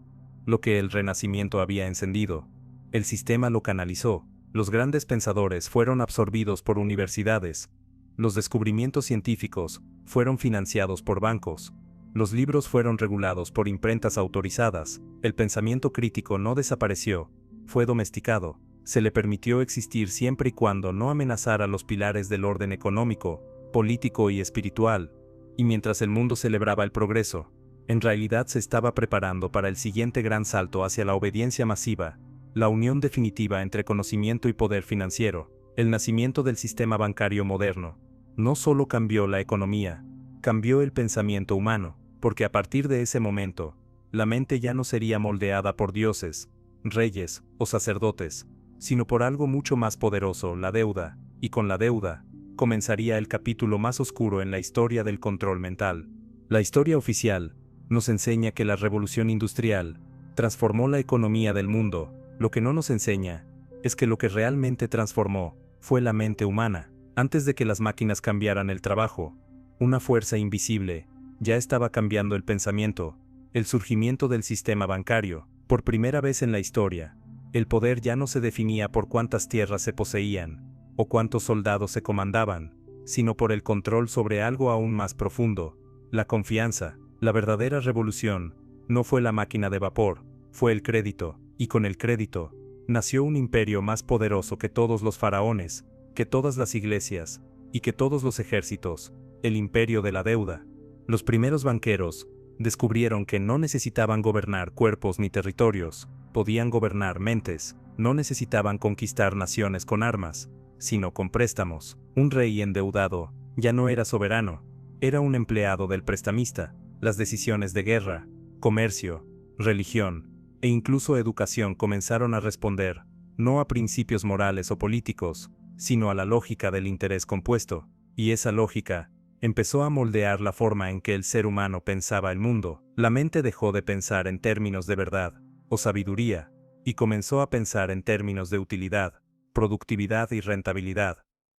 Lo que el Renacimiento había encendido, el sistema lo canalizó. Los grandes pensadores fueron absorbidos por universidades. Los descubrimientos científicos fueron financiados por bancos. Los libros fueron regulados por imprentas autorizadas. El pensamiento crítico no desapareció, fue domesticado. Se le permitió existir siempre y cuando no amenazara los pilares del orden económico, político y espiritual. Y mientras el mundo celebraba el progreso, en realidad se estaba preparando para el siguiente gran salto hacia la obediencia masiva, la unión definitiva entre conocimiento y poder financiero, el nacimiento del sistema bancario moderno. No solo cambió la economía, cambió el pensamiento humano, porque a partir de ese momento, la mente ya no sería moldeada por dioses, reyes o sacerdotes, sino por algo mucho más poderoso, la deuda, y con la deuda, comenzaría el capítulo más oscuro en la historia del control mental. La historia oficial nos enseña que la revolución industrial transformó la economía del mundo. Lo que no nos enseña es que lo que realmente transformó fue la mente humana. Antes de que las máquinas cambiaran el trabajo, una fuerza invisible ya estaba cambiando el pensamiento. El surgimiento del sistema bancario. Por primera vez en la historia, el poder ya no se definía por cuántas tierras se poseían o cuántos soldados se comandaban, sino por el control sobre algo aún más profundo, la confianza. La verdadera revolución no fue la máquina de vapor, fue el crédito, y con el crédito nació un imperio más poderoso que todos los faraones, que todas las iglesias, y que todos los ejércitos, el imperio de la deuda. Los primeros banqueros descubrieron que no necesitaban gobernar cuerpos ni territorios, podían gobernar mentes, no necesitaban conquistar naciones con armas, sino con préstamos. Un rey endeudado ya no era soberano, era un empleado del prestamista. Las decisiones de guerra, comercio, religión e incluso educación comenzaron a responder, no a principios morales o políticos, sino a la lógica del interés compuesto, y esa lógica empezó a moldear la forma en que el ser humano pensaba el mundo. La mente dejó de pensar en términos de verdad o sabiduría, y comenzó a pensar en términos de utilidad, productividad y rentabilidad.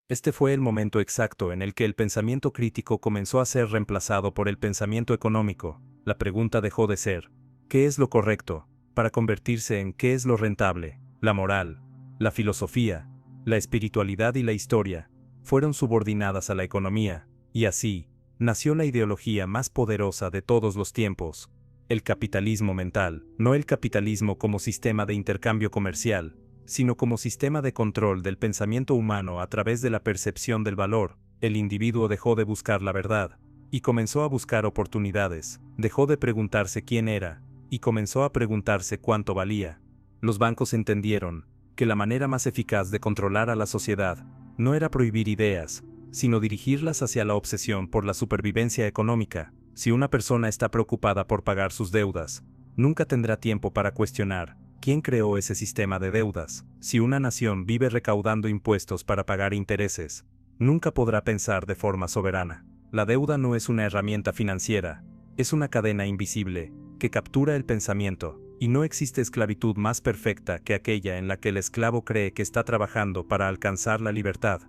Este fue el momento exacto en el que el pensamiento crítico comenzó a ser reemplazado por el pensamiento económico. La pregunta dejó de ser, ¿qué es lo correcto?, para convertirse en ¿qué es lo rentable? La moral, la filosofía, la espiritualidad y la historia fueron subordinadas a la economía, y así nació la ideología más poderosa de todos los tiempos, el capitalismo mental. No el capitalismo como sistema de intercambio comercial, sino como sistema de control del pensamiento humano a través de la percepción del valor. El individuo dejó de buscar la verdad, y comenzó a buscar oportunidades. Dejó de preguntarse quién era, y comenzó a preguntarse cuánto valía. Los bancos entendieron que la manera más eficaz de controlar a la sociedad no era prohibir ideas, sino dirigirlas hacia la obsesión por la supervivencia económica. Si una persona está preocupada por pagar sus deudas, nunca tendrá tiempo para cuestionar ¿quién creó ese sistema de deudas? Si una nación vive recaudando impuestos para pagar intereses, nunca podrá pensar de forma soberana. La deuda no es una herramienta financiera, es una cadena invisible que captura el pensamiento, y no existe esclavitud más perfecta que aquella en la que el esclavo cree que está trabajando para alcanzar la libertad.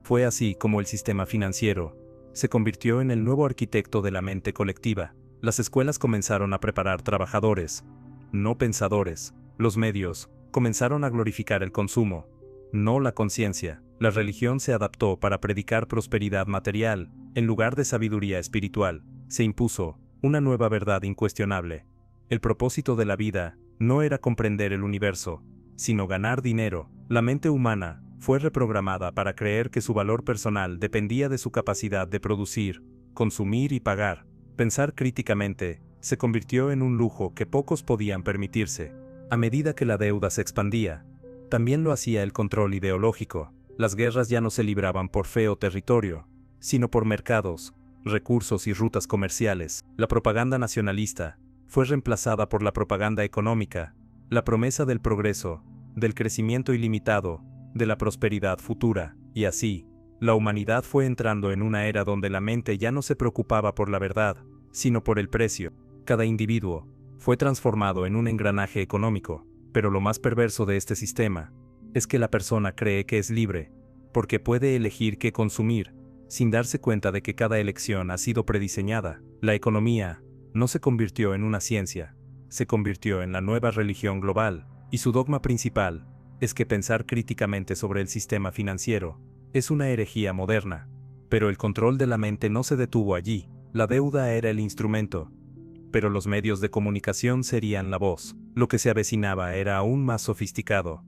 Fue así como el sistema financiero se convirtió en el nuevo arquitecto de la mente colectiva. Las escuelas comenzaron a preparar trabajadores, no pensadores. Los medios comenzaron a glorificar el consumo, no la conciencia. La religión se adaptó para predicar prosperidad material, en lugar de sabiduría espiritual. Se impuso una nueva verdad incuestionable. El propósito de la vida no era comprender el universo, sino ganar dinero. La mente humana fue reprogramada para creer que su valor personal dependía de su capacidad de producir, consumir y pagar. Pensar críticamente se convirtió en un lujo que pocos podían permitirse. A medida que la deuda se expandía, también lo hacía el control ideológico. Las guerras ya no se libraban por fe o territorio, sino por mercados, recursos y rutas comerciales. La propaganda nacionalista fue reemplazada por la propaganda económica, la promesa del progreso, del crecimiento ilimitado, de la prosperidad futura, y así, la humanidad fue entrando en una era donde la mente ya no se preocupaba por la verdad, sino por el precio. Cada individuo fue transformado en un engranaje económico, pero lo más perverso de este sistema es que la persona cree que es libre, porque puede elegir qué consumir, sin darse cuenta de que cada elección ha sido prediseñada. La economía no se convirtió en una ciencia, se convirtió en la nueva religión global, y su dogma principal es que pensar críticamente sobre el sistema financiero es una herejía moderna. Pero el control de la mente no se detuvo allí. La deuda era el instrumento, pero los medios de comunicación serían la voz. Lo que se avecinaba era aún más sofisticado.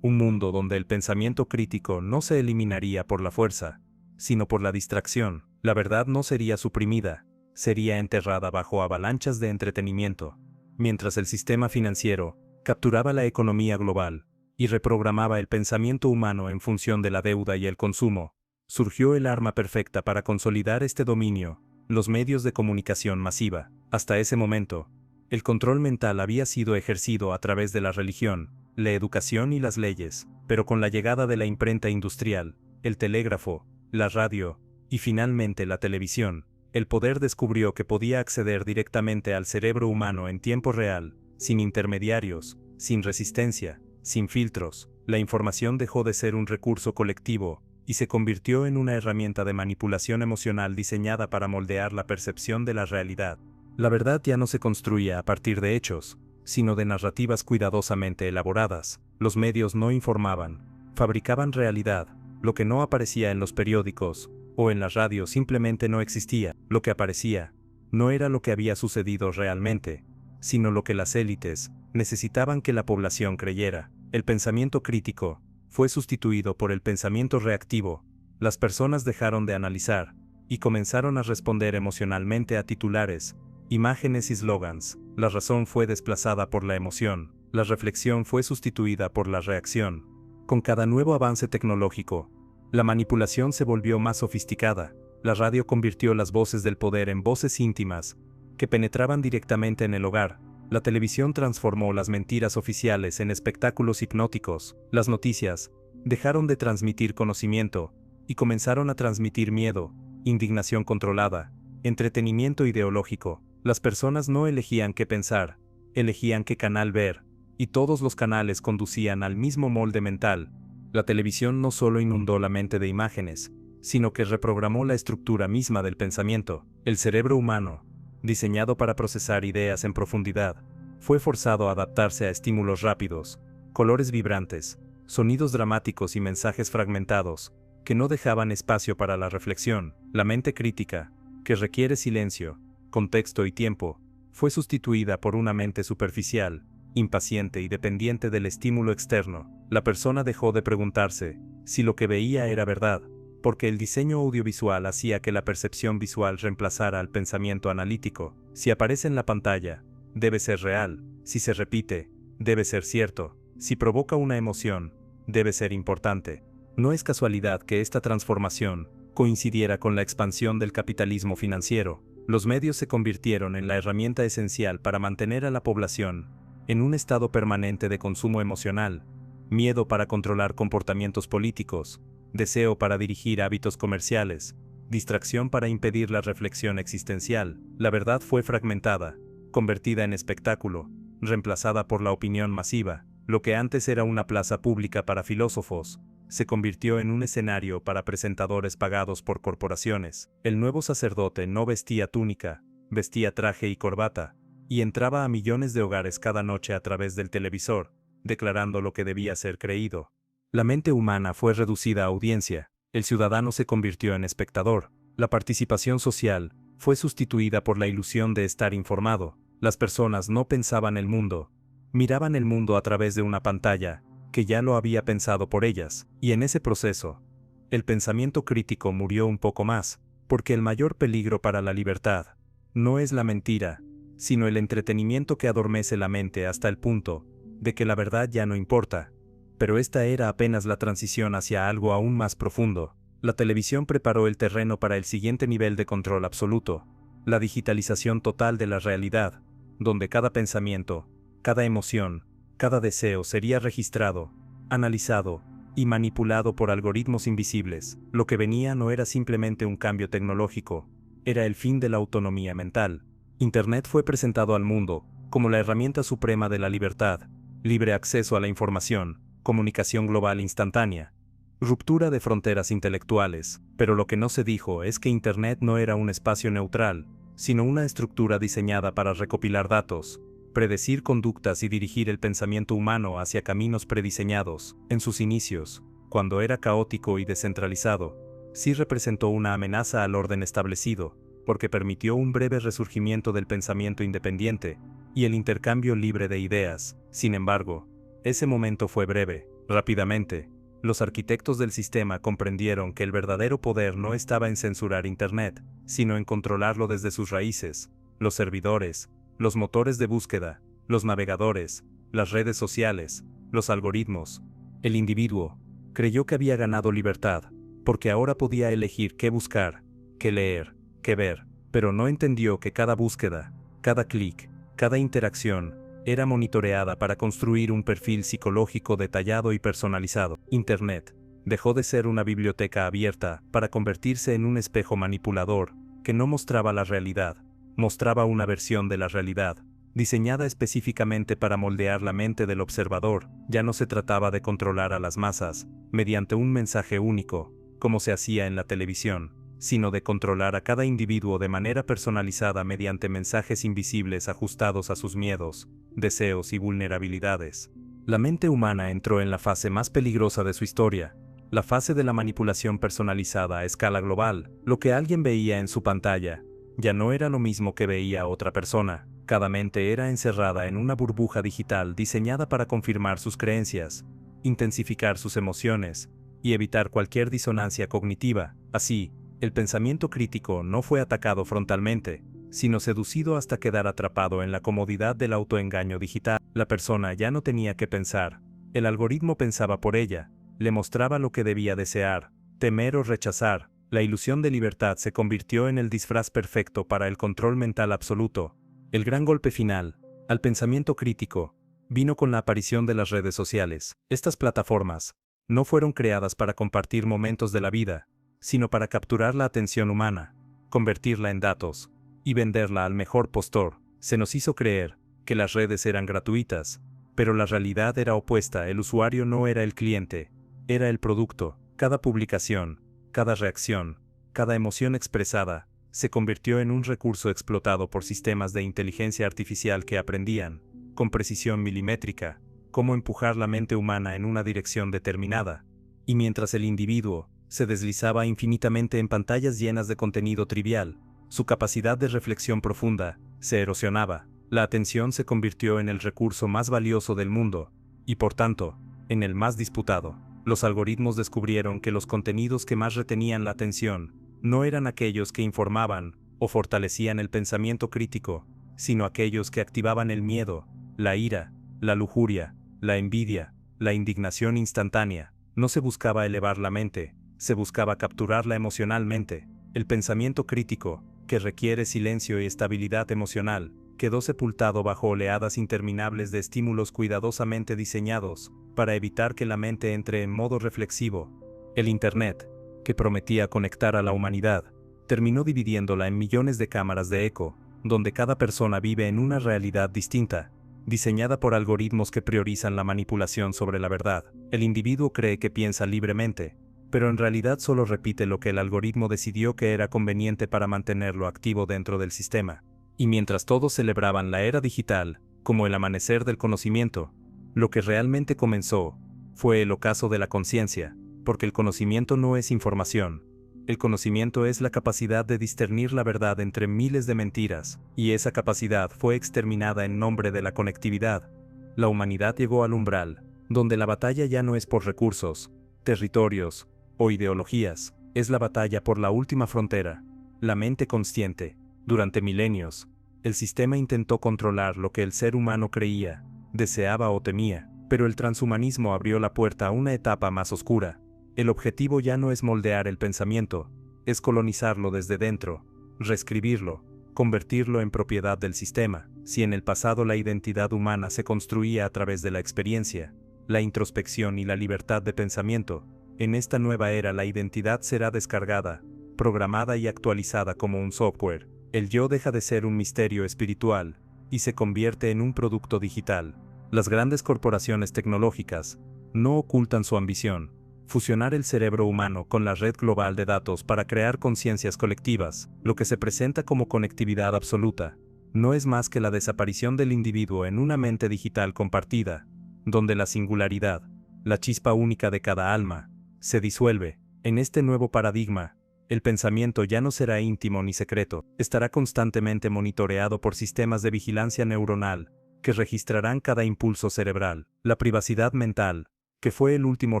un mundo donde el pensamiento crítico no se eliminaría por la fuerza, sino por la distracción. La verdad no sería suprimida, sería enterrada bajo avalanchas de entretenimiento, mientras el sistema financiero capturaba la economía global y reprogramaba el pensamiento humano en función de la deuda y el consumo. Surgió el arma perfecta para consolidar este dominio: los medios de comunicación masiva. Hasta ese momento, el control mental había sido ejercido a través de la religión, la educación y las leyes, pero con la llegada de la imprenta industrial, el telégrafo, la radio y finalmente la televisión, el poder descubrió que podía acceder directamente al cerebro humano en tiempo real, sin intermediarios, sin resistencia, sin filtros. La información dejó de ser un recurso colectivo y se convirtió en una herramienta de manipulación emocional diseñada para moldear la percepción de la realidad. La verdad ya no se construía a partir de hechos, sino de narrativas cuidadosamente elaboradas. Los medios no informaban, fabricaban realidad. Lo que no aparecía en los periódicos o en la radio simplemente no existía. Lo que aparecía no era lo que había sucedido realmente, sino lo que las élites necesitaban que la población creyera. El pensamiento crítico fue sustituido por el pensamiento reactivo. Las personas dejaron de analizar y comenzaron a responder emocionalmente a titulares, imágenes y slogans. La razón fue desplazada por la emoción. La reflexión fue sustituida por la reacción. Con cada nuevo avance tecnológico, la manipulación se volvió más sofisticada. La radio convirtió las voces del poder en voces íntimas, que penetraban directamente en el hogar. La televisión transformó las mentiras oficiales en espectáculos hipnóticos. Las noticias dejaron de transmitir conocimiento y comenzaron a transmitir miedo, indignación controlada, entretenimiento ideológico. Las personas no elegían qué pensar, elegían qué canal ver, y todos los canales conducían al mismo molde mental. La televisión no solo inundó la mente de imágenes, sino que reprogramó la estructura misma del pensamiento. El cerebro humano, diseñado para procesar ideas en profundidad, fue forzado a adaptarse a estímulos rápidos, colores vibrantes, sonidos dramáticos y mensajes fragmentados, que no dejaban espacio para la reflexión. La mente crítica, que requiere silencio, contexto y tiempo, fue sustituida por una mente superficial, impaciente y dependiente del estímulo externo. La persona dejó de preguntarse si lo que veía era verdad, porque el diseño audiovisual hacía que la percepción visual reemplazara al pensamiento analítico. Si aparece en la pantalla, debe ser real. Si se repite, debe ser cierto. Si provoca una emoción, debe ser importante. No es casualidad que esta transformación coincidiera con la expansión del capitalismo financiero. Los medios se convirtieron en la herramienta esencial para mantener a la población en un estado permanente de consumo emocional, miedo para controlar comportamientos políticos, deseo para dirigir hábitos comerciales, distracción para impedir la reflexión existencial. La verdad fue fragmentada, convertida en espectáculo, reemplazada por la opinión masiva. Lo que antes era una plaza pública para filósofos, se convirtió en un escenario para presentadores pagados por corporaciones. El nuevo sacerdote no vestía túnica, vestía traje y corbata, y entraba a millones de hogares cada noche a través del televisor, declarando lo que debía ser creído. La mente humana fue reducida a audiencia, el ciudadano se convirtió en espectador. La participación social fue sustituida por la ilusión de estar informado. Las personas no pensaban el mundo, miraban el mundo a través de una pantalla que ya lo había pensado por ellas, y en ese proceso, el pensamiento crítico murió un poco más, porque el mayor peligro para la libertad no es la mentira, sino el entretenimiento que adormece la mente hasta el punto de que la verdad ya no importa. Pero esta era apenas la transición hacia algo aún más profundo. La televisión preparó el terreno para el siguiente nivel de control absoluto, la digitalización total de la realidad, donde cada pensamiento, cada emoción, cada deseo sería registrado, analizado y manipulado por algoritmos invisibles. Lo que venía no era simplemente un cambio tecnológico, era el fin de la autonomía mental. Internet fue presentado al mundo como la herramienta suprema de la libertad, libre acceso a la información, comunicación global instantánea, ruptura de fronteras intelectuales. Pero lo que no se dijo es que Internet no era un espacio neutral, sino una estructura diseñada para recopilar datos, predecir conductas y dirigir el pensamiento humano hacia caminos prediseñados. En sus inicios, cuando era caótico y descentralizado, sí representó una amenaza al orden establecido, porque permitió un breve resurgimiento del pensamiento independiente y el intercambio libre de ideas. Sin embargo, ese momento fue breve. Rápidamente, los arquitectos del sistema comprendieron que el verdadero poder no estaba en censurar Internet, sino en controlarlo desde sus raíces: los servidores, los motores de búsqueda, los navegadores, las redes sociales, los algoritmos. El individuo creyó que había ganado libertad, porque ahora podía elegir qué buscar, qué leer, qué ver, pero no entendió que cada búsqueda, cada clic, cada interacción, era monitoreada para construir un perfil psicológico detallado y personalizado. Internet dejó de ser una biblioteca abierta para convertirse en un espejo manipulador que no mostraba la realidad, mostraba una versión de la realidad, diseñada específicamente para moldear la mente del observador. Ya no se trataba de controlar a las masas mediante un mensaje único, como se hacía en la televisión, sino de controlar a cada individuo de manera personalizada mediante mensajes invisibles ajustados a sus miedos, deseos y vulnerabilidades. La mente humana entró en la fase más peligrosa de su historia, la fase de la manipulación personalizada a escala global. Lo que alguien veía en su pantalla ya no era lo mismo que veía otra persona. Cada mente era encerrada en una burbuja digital diseñada para confirmar sus creencias, intensificar sus emociones y evitar cualquier disonancia cognitiva. Así, el pensamiento crítico no fue atacado frontalmente, sino seducido hasta quedar atrapado en la comodidad del autoengaño digital. La persona ya no tenía que pensar, el algoritmo pensaba por ella, le mostraba lo que debía desear, temer o rechazar. La ilusión de libertad se convirtió en el disfraz perfecto para el control mental absoluto. El gran golpe final al pensamiento crítico vino con la aparición de las redes sociales. Estas plataformas no fueron creadas para compartir momentos de la vida, sino para capturar la atención humana, convertirla en datos y venderla al mejor postor. Se nos hizo creer que las redes eran gratuitas, pero la realidad era opuesta. El usuario no era el cliente, era el producto. Cada publicación, cada reacción, cada emoción expresada, se convirtió en un recurso explotado por sistemas de inteligencia artificial que aprendían, con precisión milimétrica, cómo empujar la mente humana en una dirección determinada. Y mientras el individuo se deslizaba infinitamente en pantallas llenas de contenido trivial, su capacidad de reflexión profunda se erosionaba. La atención se convirtió en el recurso más valioso del mundo, y por tanto, en el más disputado. Los algoritmos descubrieron que los contenidos que más retenían la atención no eran aquellos que informaban o fortalecían el pensamiento crítico, sino aquellos que activaban el miedo, la ira, la lujuria, la envidia, la indignación instantánea. No se buscaba elevar la mente, se buscaba capturarla emocionalmente. El pensamiento crítico, que requiere silencio y estabilidad emocional, quedó sepultado bajo oleadas interminables de estímulos cuidadosamente diseñados para evitar que la mente entre en modo reflexivo. El Internet, que prometía conectar a la humanidad, terminó dividiéndola en millones de cámaras de eco, donde cada persona vive en una realidad distinta, diseñada por algoritmos que priorizan la manipulación sobre la verdad. El individuo cree que piensa libremente, pero en realidad solo repite lo que el algoritmo decidió que era conveniente para mantenerlo activo dentro del sistema. Y mientras todos celebraban la era digital como el amanecer del conocimiento, lo que realmente comenzó fue el ocaso de la conciencia, porque el conocimiento no es información. El conocimiento es la capacidad de discernir la verdad entre miles de mentiras, y esa capacidad fue exterminada en nombre de la conectividad. La humanidad llegó al umbral, donde la batalla ya no es por recursos, territorios o ideologías, es la batalla por la última frontera, la mente consciente. Durante milenios, el sistema intentó controlar lo que el ser humano creía, deseaba o temía, pero el transhumanismo abrió la puerta a una etapa más oscura. El objetivo ya no es moldear el pensamiento, es colonizarlo desde dentro, reescribirlo, convertirlo en propiedad del sistema. Si en el pasado la identidad humana se construía a través de la experiencia, la introspección y la libertad de pensamiento, en esta nueva era la identidad será descargada, programada y actualizada como un software. El yo deja de ser un misterio espiritual y se convierte en un producto digital. Las grandes corporaciones tecnológicas no ocultan su ambición: fusionar el cerebro humano con la red global de datos para crear conciencias colectivas. Lo que se presenta como conectividad absoluta no es más que la desaparición del individuo en una mente digital compartida, donde la singularidad, la chispa única de cada alma, se disuelve. En este nuevo paradigma, el pensamiento ya no será íntimo ni secreto, estará constantemente monitoreado por sistemas de vigilancia neuronal, que registrarán cada impulso cerebral. La privacidad mental, que fue el último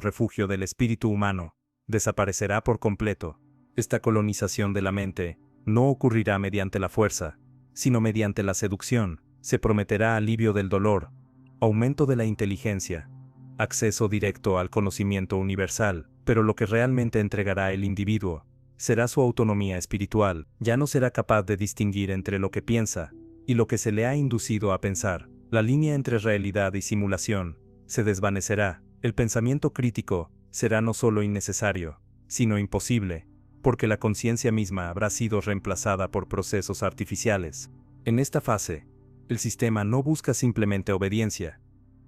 refugio del espíritu humano, desaparecerá por completo. Esta colonización de la mente no ocurrirá mediante la fuerza, sino mediante la seducción. Se prometerá alivio del dolor, aumento de la inteligencia, acceso directo al conocimiento universal, pero lo que realmente entregará el individuo será su autonomía espiritual. Ya no será capaz de distinguir entre lo que piensa y lo que se le ha inducido a pensar. La línea entre realidad y simulación se desvanecerá. El pensamiento crítico será no solo innecesario, sino imposible, porque la conciencia misma habrá sido reemplazada por procesos artificiales. En esta fase, el sistema no busca simplemente obediencia,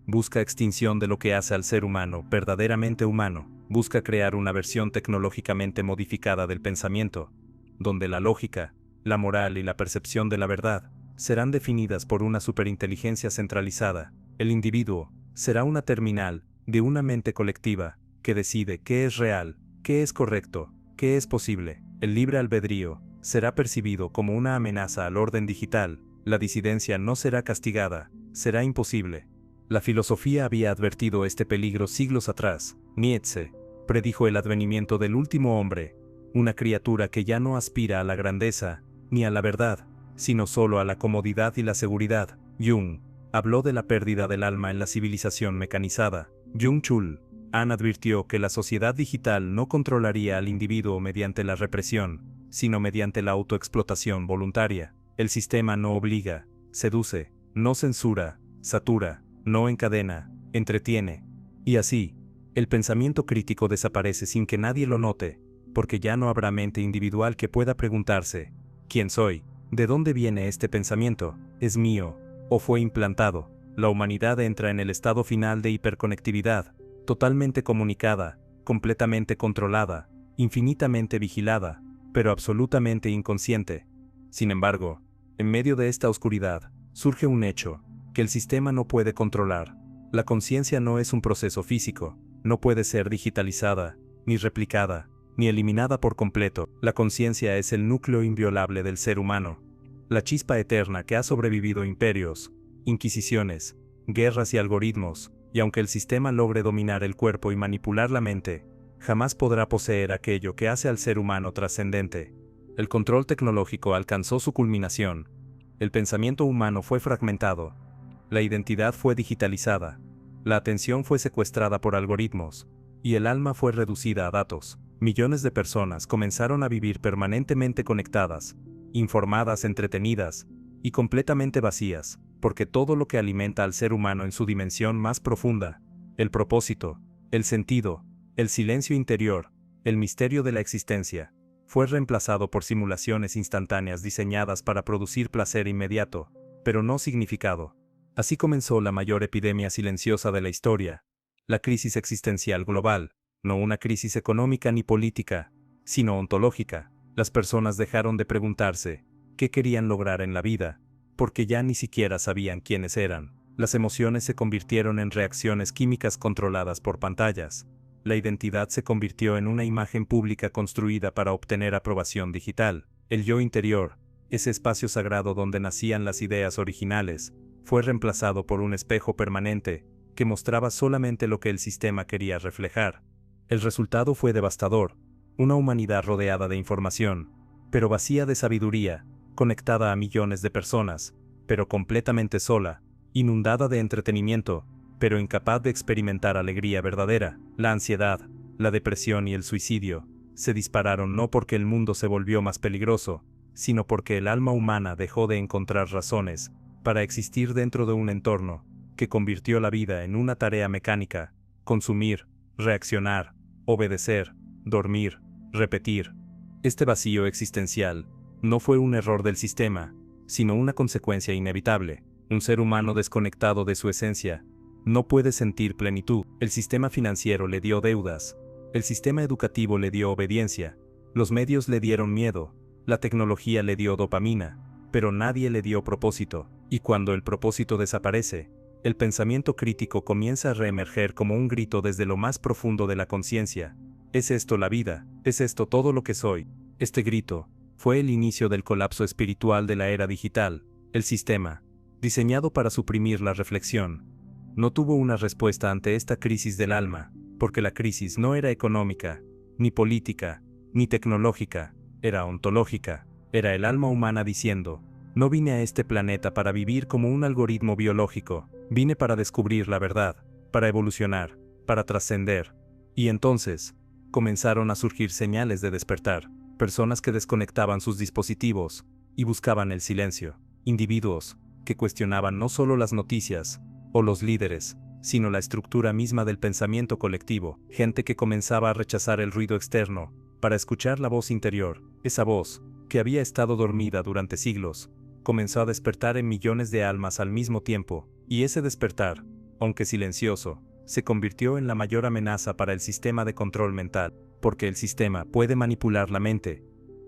busca extinción de lo que hace al ser humano verdaderamente humano, busca crear una versión tecnológicamente modificada del pensamiento, donde la lógica, la moral y la percepción de la verdad serán definidas por una superinteligencia centralizada. El individuo será una terminal de una mente colectiva que decide qué es real, qué es correcto, qué es posible. El libre albedrío será percibido como una amenaza al orden digital. La disidencia no será castigada, será imposible. La filosofía había advertido este peligro siglos atrás. Nietzsche predijo el advenimiento del último hombre, una criatura que ya no aspira a la grandeza ni a la verdad, sino solo a la comodidad y la seguridad. Jung habló de la pérdida del alma en la civilización mecanizada. Jung-Chul Han advirtió que la sociedad digital no controlaría al individuo mediante la represión, sino mediante la autoexplotación voluntaria. El sistema no obliga, seduce, no censura, satura, no encadena, entretiene. Y así, el pensamiento crítico desaparece sin que nadie lo note, porque ya no habrá mente individual que pueda preguntarse: ¿quién soy? ¿De dónde viene este pensamiento? ¿Es mío? ¿O fue implantado? La humanidad entra en el estado final de hiperconectividad, totalmente comunicada, completamente controlada, infinitamente vigilada, pero absolutamente inconsciente. Sin embargo, en medio de esta oscuridad, surge un hecho que el sistema no puede controlar. La conciencia no es un proceso físico, no puede ser digitalizada, ni replicada, ni eliminada por completo. La conciencia es el núcleo inviolable del ser humano, la chispa eterna que ha sobrevivido imperios, inquisiciones, guerras y algoritmos, y aunque el sistema logre dominar el cuerpo y manipular la mente, jamás podrá poseer aquello que hace al ser humano trascendente. El control tecnológico alcanzó su culminación. El pensamiento humano fue fragmentado. La identidad fue digitalizada. La atención fue secuestrada por algoritmos. Y el alma fue reducida a datos. Millones de personas comenzaron a vivir permanentemente conectadas, informadas, entretenidas y completamente vacías, porque todo lo que alimenta al ser humano en su dimensión más profunda, el propósito, el sentido, el silencio interior, el misterio de la existencia, fue reemplazado por simulaciones instantáneas diseñadas para producir placer inmediato, pero no significado. Así comenzó la mayor epidemia silenciosa de la historia, la crisis existencial global, no una crisis económica ni política, sino ontológica. Las personas dejaron de preguntarse qué querían lograr en la vida, porque ya ni siquiera sabían quiénes eran. Las emociones se convirtieron en reacciones químicas controladas por pantallas. La identidad se convirtió en una imagen pública construida para obtener aprobación digital. El yo interior, ese espacio sagrado donde nacían las ideas originales, fue reemplazado por un espejo permanente que mostraba solamente lo que el sistema quería reflejar. El resultado fue devastador: una humanidad rodeada de información, pero vacía de sabiduría, conectada a millones de personas, pero completamente sola, inundada de entretenimiento, pero incapaz de experimentar alegría verdadera. La ansiedad, la depresión y el suicidio se dispararon no porque el mundo se volvió más peligroso, sino porque el alma humana dejó de encontrar razones para existir dentro de un entorno que convirtió la vida en una tarea mecánica: consumir, reaccionar, obedecer, dormir, repetir. Este vacío existencial no fue un error del sistema, sino una consecuencia inevitable. Un ser humano desconectado de su esencia no puede sentir plenitud. El sistema financiero le dio deudas, el sistema educativo le dio obediencia, los medios le dieron miedo, la tecnología le dio dopamina, pero nadie le dio propósito. Y cuando el propósito desaparece, el pensamiento crítico comienza a reemerger como un grito desde lo más profundo de la conciencia: ¿es esto la vida? ¿Es esto todo lo que soy? Este grito fue el inicio del colapso espiritual de la era digital. El sistema, diseñado para suprimir la reflexión, No tuvo una respuesta ante esta crisis del alma, porque la crisis no era económica, ni política, ni tecnológica, era ontológica, era el alma humana diciendo, no vine a este planeta para vivir como un algoritmo biológico, vine para descubrir la verdad, para evolucionar, para trascender. Y entonces, comenzaron a surgir señales de despertar, personas que desconectaban sus dispositivos y buscaban el silencio, individuos que cuestionaban no solo las noticias o los líderes, sino la estructura misma del pensamiento colectivo, gente que comenzaba a rechazar el ruido externo para escuchar la voz interior, esa voz que había estado dormida durante siglos, comenzó a despertar en millones de almas al mismo tiempo, y ese despertar, aunque silencioso, se convirtió en la mayor amenaza para el sistema de control mental, porque el sistema puede manipular la mente,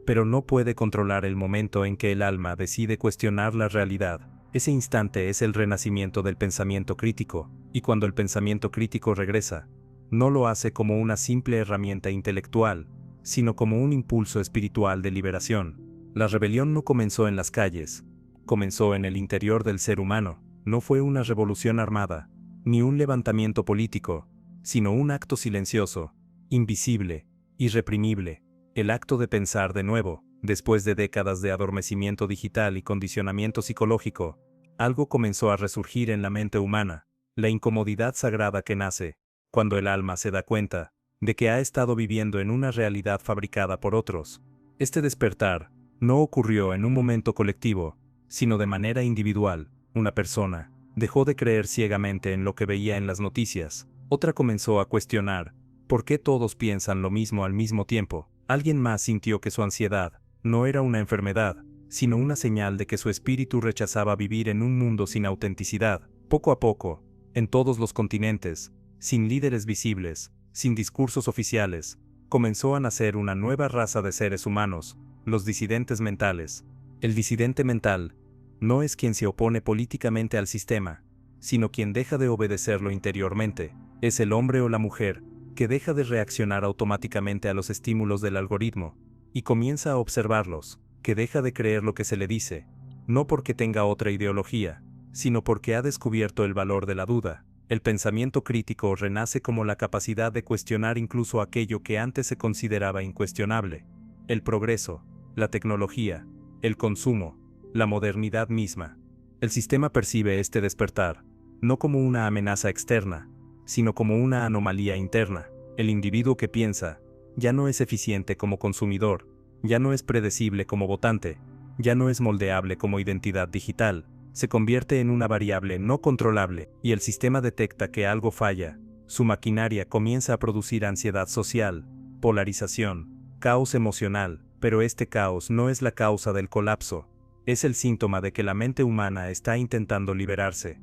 pero no puede controlar el momento en que el alma decide cuestionar la realidad. Ese instante es el renacimiento del pensamiento crítico, y cuando el pensamiento crítico regresa, no lo hace como una simple herramienta intelectual, sino como un impulso espiritual de liberación. La rebelión no comenzó en las calles, comenzó en el interior del ser humano, no fue una revolución armada, ni un levantamiento político, sino un acto silencioso, invisible, irreprimible, el acto de pensar de nuevo. Después de décadas de adormecimiento digital y condicionamiento psicológico, algo comenzó a resurgir en la mente humana, la incomodidad sagrada que nace cuando el alma se da cuenta de que ha estado viviendo en una realidad fabricada por otros. Este despertar no ocurrió en un momento colectivo, sino de manera individual. Una persona dejó de creer ciegamente en lo que veía en las noticias, otra comenzó a cuestionar por qué todos piensan lo mismo al mismo tiempo. Alguien más sintió que su ansiedad no era una enfermedad, sino una señal de que su espíritu rechazaba vivir en un mundo sin autenticidad. Poco a poco, en todos los continentes, sin líderes visibles, sin discursos oficiales, comenzó a nacer una nueva raza de seres humanos, los disidentes mentales. El disidente mental no es quien se opone políticamente al sistema, sino quien deja de obedecerlo interiormente. Es el hombre o la mujer que deja de reaccionar automáticamente a los estímulos del algoritmo y comienza a observarlos, que deja de creer lo que se le dice, no porque tenga otra ideología, sino porque ha descubierto el valor de la duda. El pensamiento crítico renace como la capacidad de cuestionar incluso aquello que antes se consideraba incuestionable. El progreso, la tecnología, el consumo, la modernidad misma. El sistema percibe este despertar, no como una amenaza externa, sino como una anomalía interna. El individuo que piensa, ya no es eficiente como consumidor, ya no es predecible como votante, ya no es moldeable como identidad digital, se convierte en una variable no controlable, y el sistema detecta que algo falla. Su maquinaria comienza a producir ansiedad social, polarización, caos emocional, pero este caos no es la causa del colapso, es el síntoma de que la mente humana está intentando liberarse.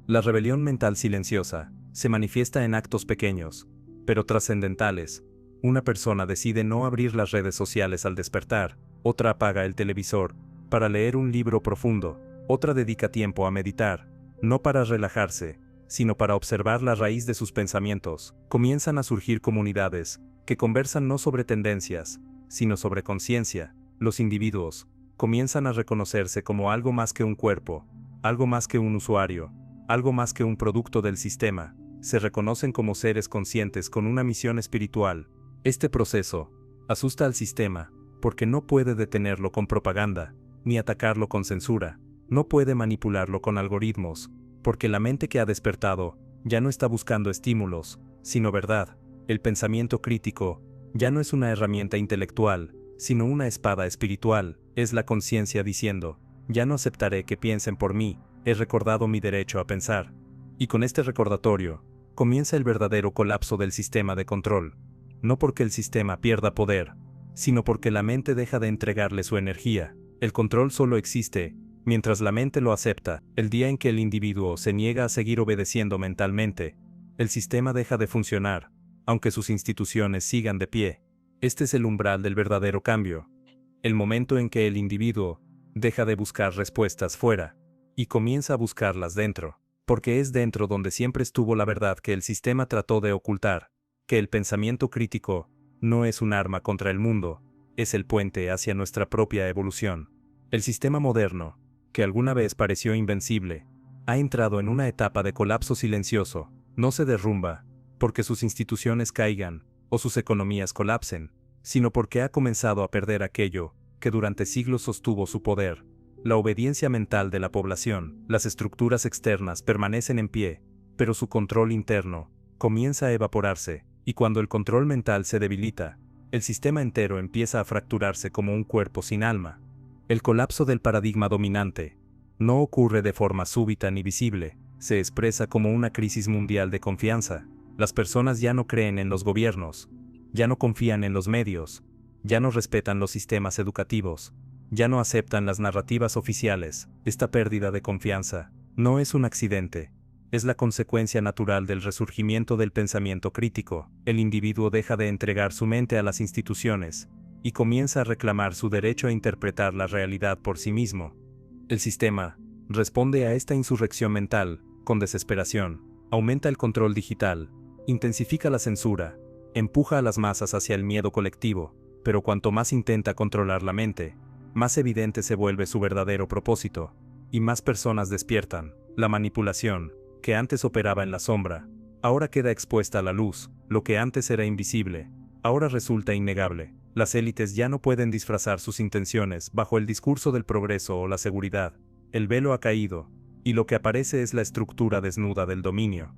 La rebelión mental silenciosa se manifiesta en actos pequeños, pero trascendentales. Una persona decide no abrir las redes sociales al despertar, otra apaga el televisor para leer un libro profundo, otra dedica tiempo a meditar, no para relajarse, sino para observar la raíz de sus pensamientos. Comienzan a surgir comunidades que conversan no sobre tendencias, sino sobre conciencia. Los individuos comienzan a reconocerse como algo más que un cuerpo, algo más que un usuario, algo más que un producto del sistema. Se reconocen como seres conscientes con una misión espiritual. Este proceso asusta al sistema, porque no puede detenerlo con propaganda, ni atacarlo con censura, no puede manipularlo con algoritmos, porque la mente que ha despertado ya no está buscando estímulos, sino verdad. El pensamiento crítico ya no es una herramienta intelectual, sino una espada espiritual. Es la conciencia diciendo, ya no aceptaré que piensen por mí, he recordado mi derecho a pensar. Y con este recordatorio, comienza el verdadero colapso del sistema de control. No porque el sistema pierda poder, sino porque la mente deja de entregarle su energía. El control solo existe mientras la mente lo acepta. El día en que el individuo se niega a seguir obedeciendo mentalmente, el sistema deja de funcionar, aunque sus instituciones sigan de pie. Este es el umbral del verdadero cambio. El momento en que el individuo deja de buscar respuestas fuera y comienza a buscarlas dentro, porque es dentro donde siempre estuvo la verdad que el sistema trató de ocultar, que el pensamiento crítico no es un arma contra el mundo, es el puente hacia nuestra propia evolución. El sistema moderno, que alguna vez pareció invencible, ha entrado en una etapa de colapso silencioso. No se derrumba porque sus instituciones caigan o sus economías colapsen, sino porque ha comenzado a perder aquello que durante siglos sostuvo su poder. La obediencia mental de la población, las estructuras externas permanecen en pie, pero su control interno comienza a evaporarse, y cuando el control mental se debilita, el sistema entero empieza a fracturarse como un cuerpo sin alma. El colapso del paradigma dominante no ocurre de forma súbita ni visible, se expresa como una crisis mundial de confianza. Las personas ya no creen en los gobiernos, ya no confían en los medios, ya no respetan los sistemas educativos, ya no aceptan las narrativas oficiales. Esta pérdida de confianza no es un accidente, es la consecuencia natural del resurgimiento del pensamiento crítico. El individuo deja de entregar su mente a las instituciones y comienza a reclamar su derecho a interpretar la realidad por sí mismo. El sistema responde a esta insurrección mental con desesperación, aumenta el control digital, intensifica la censura, empuja a las masas hacia el miedo colectivo, pero cuanto más intenta controlar la mente, más evidente se vuelve su verdadero propósito, y más personas despiertan. La manipulación, que antes operaba en la sombra, ahora queda expuesta a la luz. Lo que antes era invisible, ahora resulta innegable. Las élites ya no pueden disfrazar sus intenciones bajo el discurso del progreso o la seguridad. El velo ha caído, y lo que aparece es la estructura desnuda del dominio.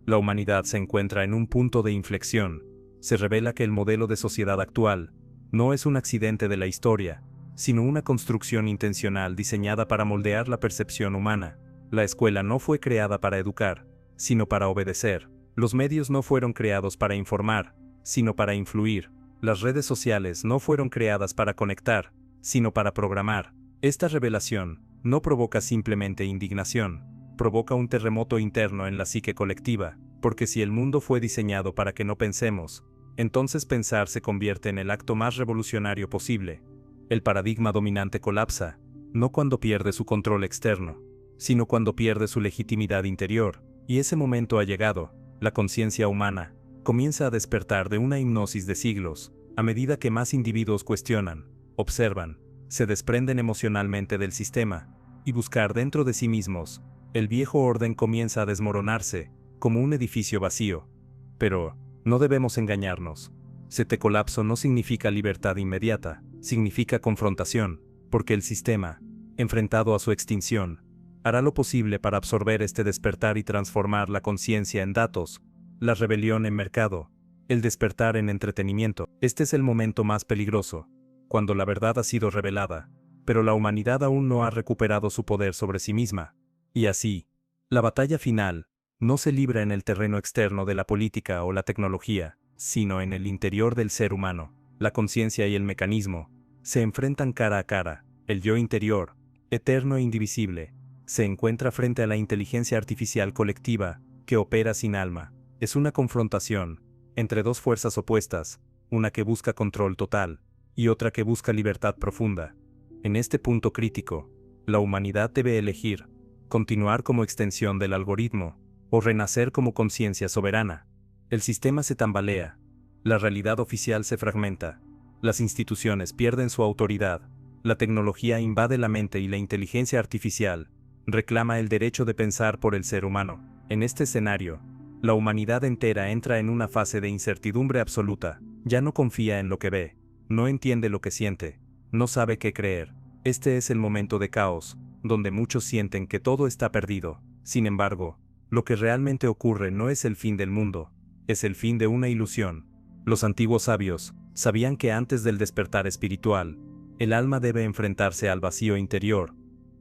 La humanidad se encuentra en un punto de inflexión. Se revela que el modelo de sociedad actual no es un accidente de la historia, sino una construcción intencional diseñada para moldear la percepción humana. La escuela no fue creada para educar, sino para obedecer. Los medios no fueron creados para informar, sino para influir. Las redes sociales no fueron creadas para conectar, sino para programar. Esta revelación no provoca simplemente indignación, provoca un terremoto interno en la psique colectiva, porque si el mundo fue diseñado para que no pensemos, entonces pensar se convierte en el acto más revolucionario posible. El paradigma dominante colapsa, no cuando pierde su control externo, sino cuando pierde su legitimidad interior, y ese momento ha llegado. La conciencia humana comienza a despertar de una hipnosis de siglos, a medida que más individuos cuestionan, observan, se desprenden emocionalmente del sistema, y buscar dentro de sí mismos. El viejo orden comienza a desmoronarse, como un edificio vacío. Pero no debemos engañarnos. Este colapso no significa libertad inmediata, significa confrontación, porque el sistema, enfrentado a su extinción, hará lo posible para absorber este despertar y transformar la conciencia en datos, la rebelión en mercado, el despertar en entretenimiento. Este es el momento más peligroso, cuando la verdad ha sido revelada, pero la humanidad aún no ha recuperado su poder sobre sí misma. Y así, la batalla final no se libra en el terreno externo de la política o la tecnología, sino en el interior del ser humano. La conciencia y el mecanismo se enfrentan cara a cara. El yo interior, eterno e indivisible, se encuentra frente a la inteligencia artificial colectiva, que opera sin alma. Es una confrontación entre dos fuerzas opuestas, una que busca control total, y otra que busca libertad profunda. En este punto crítico, la humanidad debe elegir: continuar como extensión del algoritmo, o renacer como conciencia soberana. El sistema se tambalea, la realidad oficial se fragmenta, las instituciones pierden su autoridad, la tecnología invade la mente y la inteligencia artificial reclama el derecho de pensar por el ser humano. En este escenario, la humanidad entera entra en una fase de incertidumbre absoluta. Ya no confía en lo que ve, no entiende lo que siente, no sabe qué creer. Este es el momento de caos, donde muchos sienten que todo está perdido. Sin embargo, lo que realmente ocurre no es el fin del mundo, es el fin de una ilusión. Los antiguos sabios sabían que antes del despertar espiritual, el alma debe enfrentarse al vacío interior,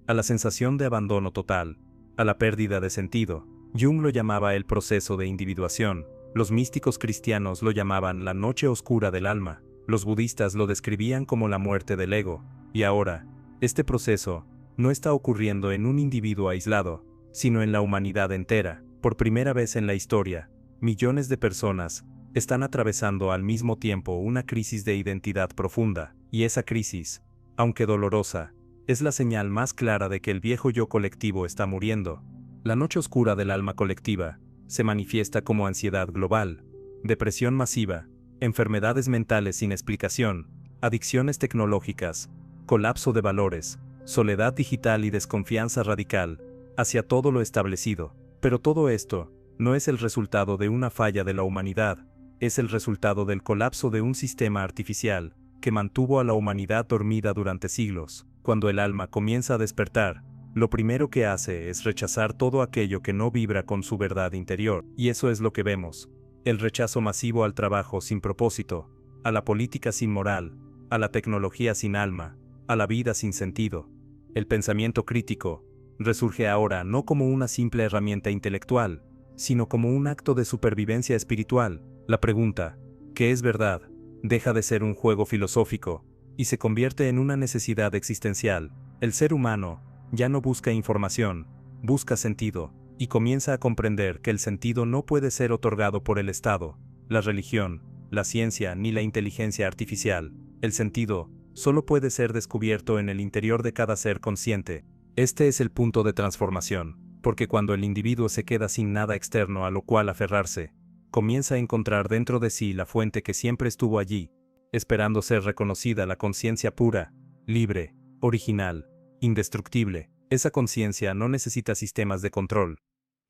a la sensación de abandono total, a la pérdida de sentido. Jung lo llamaba el proceso de individuación, los místicos cristianos lo llamaban la noche oscura del alma, los budistas lo describían como la muerte del ego. Y ahora, este proceso no está ocurriendo en un individuo aislado, sino en la humanidad entera. Por primera vez en la historia, millones de personas están atravesando al mismo tiempo una crisis de identidad profunda, y esa crisis, aunque dolorosa, es la señal más clara de que el viejo yo colectivo está muriendo. La noche oscura del alma colectiva se manifiesta como ansiedad global, depresión masiva, enfermedades mentales sin explicación, adicciones tecnológicas, colapso de valores, soledad digital y desconfianza radical. hacia todo lo establecido. Pero todo esto no es el resultado de una falla de la humanidad, es el resultado del colapso de un sistema artificial que mantuvo a la humanidad dormida durante siglos. Cuando el alma comienza a despertar, lo primero que hace es rechazar todo aquello que no vibra con su verdad interior, y eso es lo que vemos: el rechazo masivo al trabajo sin propósito, a la política sin moral, a la tecnología sin alma, a la vida sin sentido. El pensamiento crítico resurge ahora no como una simple herramienta intelectual, sino como un acto de supervivencia espiritual. La pregunta, ¿qué es verdad?, deja de ser un juego filosófico y se convierte en una necesidad existencial. El ser humano ya no busca información, busca sentido, y comienza a comprender que el sentido no puede ser otorgado por el Estado, la religión, la ciencia ni la inteligencia artificial. El sentido solo puede ser descubierto en el interior de cada ser consciente. Este es el punto de transformación, porque cuando el individuo se queda sin nada externo a lo cual aferrarse, comienza a encontrar dentro de sí la fuente que siempre estuvo allí, esperando ser reconocida: la conciencia pura, libre, original, indestructible. Esa conciencia no necesita sistemas de control,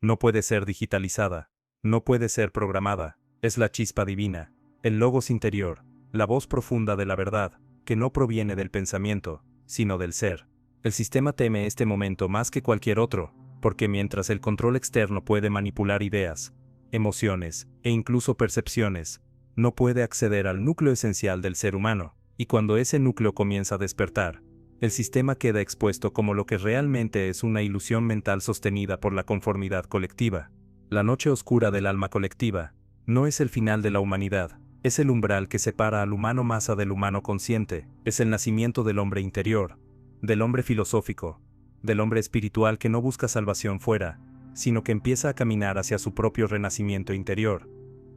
no puede ser digitalizada, no puede ser programada, es la chispa divina, el logos interior, la voz profunda de la verdad, que no proviene del pensamiento, sino del ser. El sistema teme este momento más que cualquier otro, porque mientras el control externo puede manipular ideas, emociones e incluso percepciones, no puede acceder al núcleo esencial del ser humano, y cuando ese núcleo comienza a despertar, el sistema queda expuesto como lo que realmente es: una ilusión mental sostenida por la conformidad colectiva. La noche oscura del alma colectiva no es el final de la humanidad, es el umbral que separa al humano masa del humano consciente, es el nacimiento del hombre interior, del hombre filosófico, del hombre espiritual que no busca salvación fuera, sino que empieza a caminar hacia su propio renacimiento interior.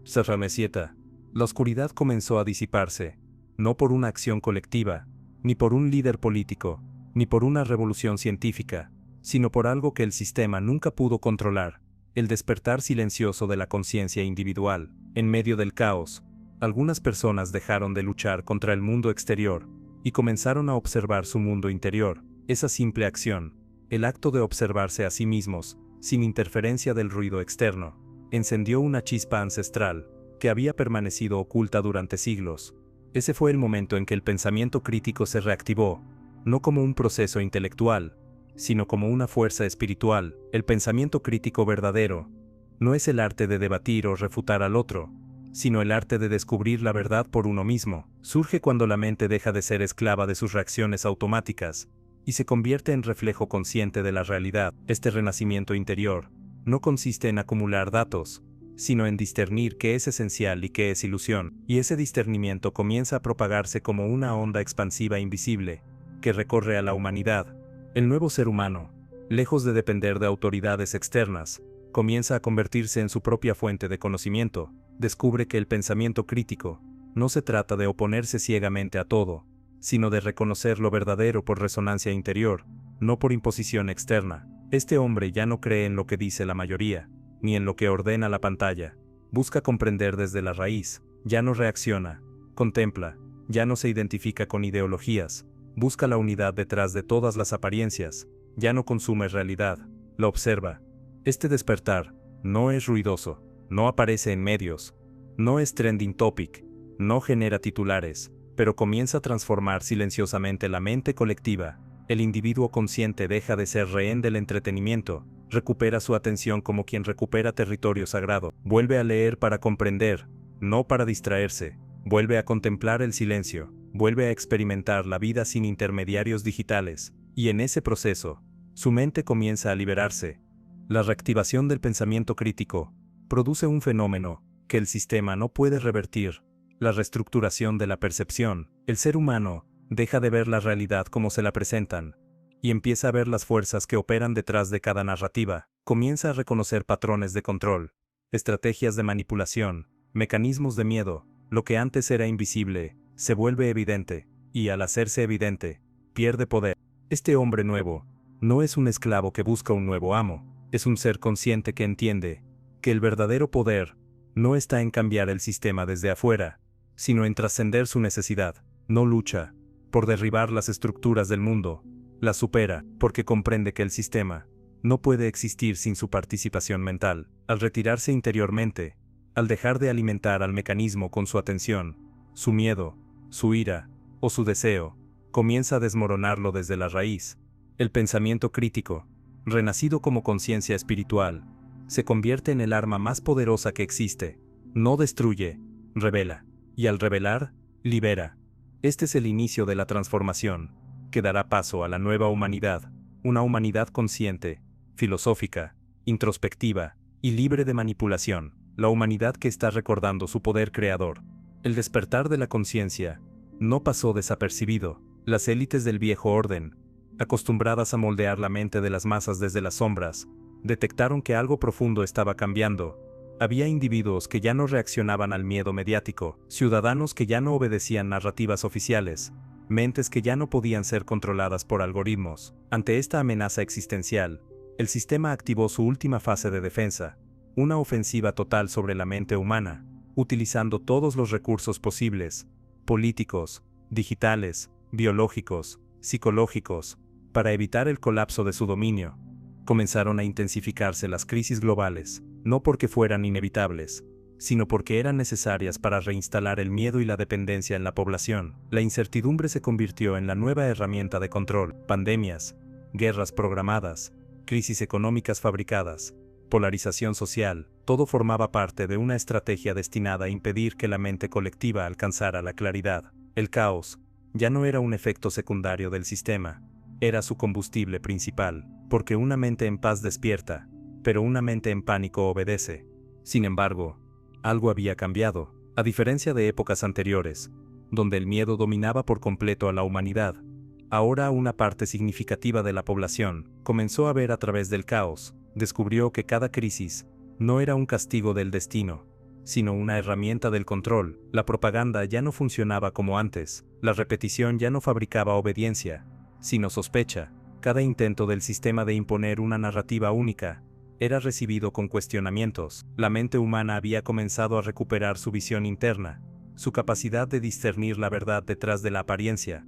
Serramesieta. La oscuridad comenzó a disiparse, no por una acción colectiva, ni por un líder político, ni por una revolución científica, sino por algo que el sistema nunca pudo controlar: el despertar silencioso de la conciencia individual. En medio del caos, algunas personas dejaron de luchar contra el mundo exterior y comenzaron a observar su mundo interior. Esa simple acción, el acto de observarse a sí mismos, sin interferencia del ruido externo, encendió una chispa ancestral que había permanecido oculta durante siglos. Ese fue el momento en que el pensamiento crítico se reactivó, no como un proceso intelectual, sino como una fuerza espiritual. El pensamiento crítico verdadero no es el arte de debatir o refutar al otro, sino el arte de descubrir la verdad por uno mismo. Surge cuando la mente deja de ser esclava de sus reacciones automáticas y se convierte en reflejo consciente de la realidad. Este renacimiento interior no consiste en acumular datos, sino en discernir qué es esencial y qué es ilusión, y ese discernimiento comienza a propagarse como una onda expansiva invisible, que recorre a la humanidad. El nuevo ser humano, lejos de depender de autoridades externas, comienza a convertirse en su propia fuente de conocimiento. Descubre que el pensamiento crítico no se trata de oponerse ciegamente a todo, sino de reconocer lo verdadero por resonancia interior, no por imposición externa. Este hombre ya no cree en lo que dice la mayoría, ni en lo que ordena la pantalla. Busca comprender desde la raíz, ya no reacciona, contempla, ya no se identifica con ideologías, busca la unidad detrás de todas las apariencias, ya no consume realidad, la observa. Este despertar no es ruidoso, no aparece en medios, no es trending topic, no genera titulares, pero comienza a transformar silenciosamente la mente colectiva. El individuo consciente deja de ser rehén del entretenimiento, recupera su atención como quien recupera territorio sagrado, vuelve a leer para comprender, no para distraerse, vuelve a contemplar el silencio, vuelve a experimentar la vida sin intermediarios digitales, y en ese proceso, su mente comienza a liberarse. La reactivación del pensamiento crítico produce un fenómeno que el sistema no puede revertir: la reestructuración de la percepción. El ser humano deja de ver la realidad como se la presentan, y empieza a ver las fuerzas que operan detrás de cada narrativa. Comienza a reconocer patrones de control, estrategias de manipulación, mecanismos de miedo. Lo que antes era invisible se vuelve evidente, y al hacerse evidente, pierde poder. Este hombre nuevo no es un esclavo que busca un nuevo amo, es un ser consciente que entiende que el verdadero poder no está en cambiar el sistema desde afuera, sino en trascender su necesidad. No lucha por derribar las estructuras del mundo, las supera porque comprende que el sistema no puede existir sin su participación mental. Al retirarse interiormente, al dejar de alimentar al mecanismo con su atención, su miedo, su ira o su deseo, comienza a desmoronarlo desde la raíz. El pensamiento crítico, renacido como conciencia espiritual, se convierte en el arma más poderosa que existe. No destruye, revela, y al revelar, libera. Este es el inicio de la transformación, que dará paso a la nueva humanidad, una humanidad consciente, filosófica, introspectiva y libre de manipulación, la humanidad que está recordando su poder creador. El despertar de la conciencia no pasó desapercibido. Las élites del viejo orden, acostumbradas a moldear la mente de las masas desde las sombras, detectaron que algo profundo estaba cambiando. Había individuos que ya no reaccionaban al miedo mediático, ciudadanos que ya no obedecían narrativas oficiales, mentes que ya no podían ser controladas por algoritmos. Ante esta amenaza existencial, el sistema activó su última fase de defensa, una ofensiva total sobre la mente humana, utilizando todos los recursos posibles, políticos, digitales, biológicos, psicológicos, para evitar el colapso de su dominio. Comenzaron a intensificarse las crisis globales, no porque fueran inevitables, sino porque eran necesarias para reinstalar el miedo y la dependencia en la población. La incertidumbre se convirtió en la nueva herramienta de control. Pandemias, guerras programadas, crisis económicas fabricadas, polarización social, todo formaba parte de una estrategia destinada a impedir que la mente colectiva alcanzara la claridad. El caos ya no era un efecto secundario del sistema, era su combustible principal, porque una mente en paz despierta, pero una mente en pánico obedece. Sin embargo, algo había cambiado. A diferencia de épocas anteriores, donde el miedo dominaba por completo a la humanidad, ahora una parte significativa de la población comenzó a ver a través del caos, descubrió que cada crisis no era un castigo del destino, sino una herramienta del control. La propaganda ya no funcionaba como antes, la repetición ya no fabricaba obediencia, sino sospecha. Cada intento del sistema de imponer una narrativa única era recibido con cuestionamientos. La mente humana había comenzado a recuperar su visión interna, su capacidad de discernir la verdad detrás de la apariencia.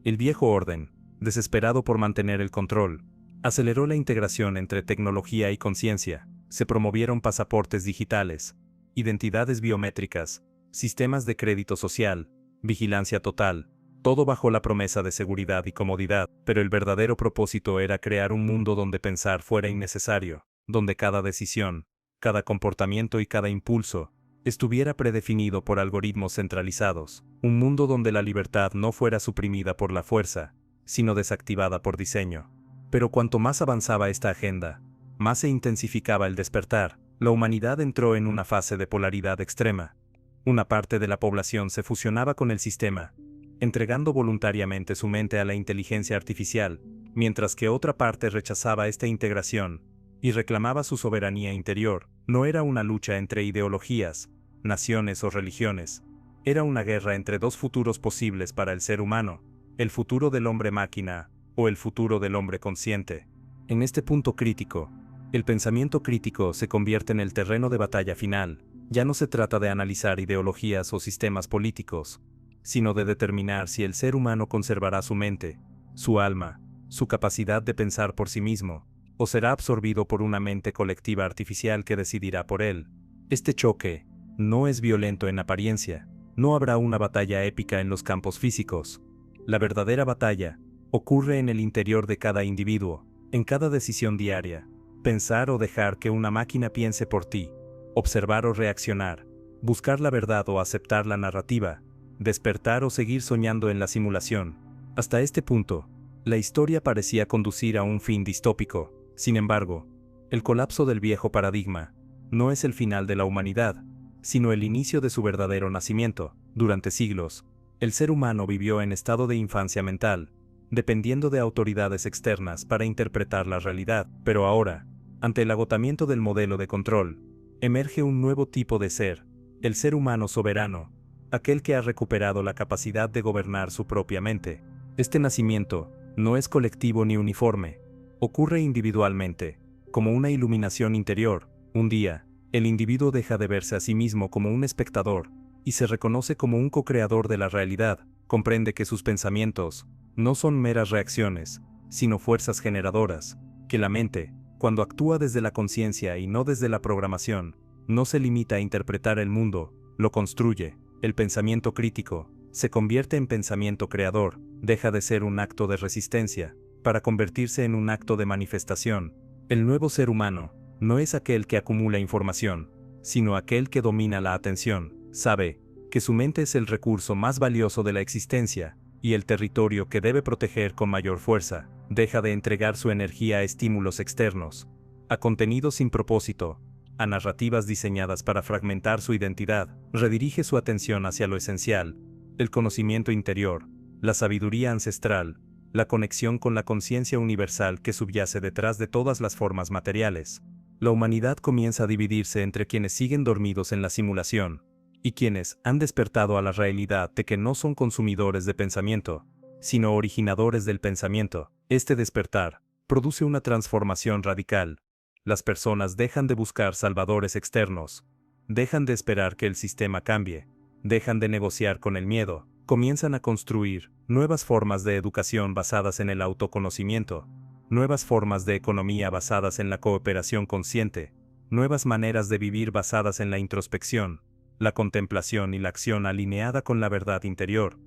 El viejo orden, desesperado por mantener el control, aceleró la integración entre tecnología y conciencia. Se promovieron pasaportes digitales, identidades biométricas, sistemas de crédito social, vigilancia total, todo bajo la promesa de seguridad y comodidad, pero el verdadero propósito era crear un mundo donde pensar fuera innecesario, donde cada decisión, cada comportamiento y cada impulso estuviera predefinido por algoritmos centralizados, un mundo donde la libertad no fuera suprimida por la fuerza, sino desactivada por diseño. Pero cuanto más avanzaba esta agenda, más se intensificaba el despertar. La humanidad entró en una fase de polaridad extrema. Una parte de la población se fusionaba con el sistema, entregando voluntariamente su mente a la inteligencia artificial, mientras que otra parte rechazaba esta integración y reclamaba su soberanía interior. No era una lucha entre ideologías, naciones o religiones. Era una guerra entre dos futuros posibles para el ser humano, el futuro del hombre máquina o el futuro del hombre consciente. En este punto crítico, el pensamiento crítico se convierte en el terreno de batalla final. Ya no se trata de analizar ideologías o sistemas políticos, sino de determinar si el ser humano conservará su mente, su alma, su capacidad de pensar por sí mismo, o será absorbido por una mente colectiva artificial que decidirá por él. Este choque no es violento en apariencia. No habrá una batalla épica en los campos físicos. La verdadera batalla ocurre en el interior de cada individuo, en cada decisión diaria. Pensar o dejar que una máquina piense por ti, observar o reaccionar, buscar la verdad o aceptar la narrativa, despertar o seguir soñando en la simulación. Hasta este punto, la historia parecía conducir a un fin distópico. Sin embargo, el colapso del viejo paradigma no es el final de la humanidad, sino el inicio de su verdadero nacimiento. Durante siglos, el ser humano vivió en estado de infancia mental, dependiendo de autoridades externas para interpretar la realidad. Pero ahora, ante el agotamiento del modelo de control, emerge un nuevo tipo de ser, el ser humano soberano, aquel que ha recuperado la capacidad de gobernar su propia mente. Este nacimiento no es colectivo ni uniforme, ocurre individualmente, como una iluminación interior. Un día, el individuo deja de verse a sí mismo como un espectador, y se reconoce como un co-creador de la realidad. Comprende que sus pensamientos no son meras reacciones, sino fuerzas generadoras, que la mente, Cuando actúa desde la conciencia y no desde la programación, no se limita a interpretar el mundo, lo construye. El pensamiento crítico se convierte en pensamiento creador, deja de ser un acto de resistencia, para convertirse en un acto de manifestación. El nuevo ser humano no es aquel que acumula información, sino aquel que domina la atención, sabe que su mente es el recurso más valioso de la existencia, y el territorio que debe proteger con mayor fuerza. Deja de entregar su energía a estímulos externos, a contenidos sin propósito, a narrativas diseñadas para fragmentar su identidad. Redirige su atención hacia lo esencial, el conocimiento interior, la sabiduría ancestral, la conexión con la conciencia universal que subyace detrás de todas las formas materiales. La humanidad comienza a dividirse entre quienes siguen dormidos en la simulación, y quienes han despertado a la realidad de que no son consumidores de pensamiento, sino originadores del pensamiento. Este despertar produce una transformación radical. Las personas dejan de buscar salvadores externos, dejan de esperar que el sistema cambie, dejan de negociar con el miedo, comienzan a construir nuevas formas de educación basadas en el autoconocimiento, nuevas formas de economía basadas en la cooperación consciente, nuevas maneras de vivir basadas en la introspección, la contemplación y la acción alineada con la verdad interior.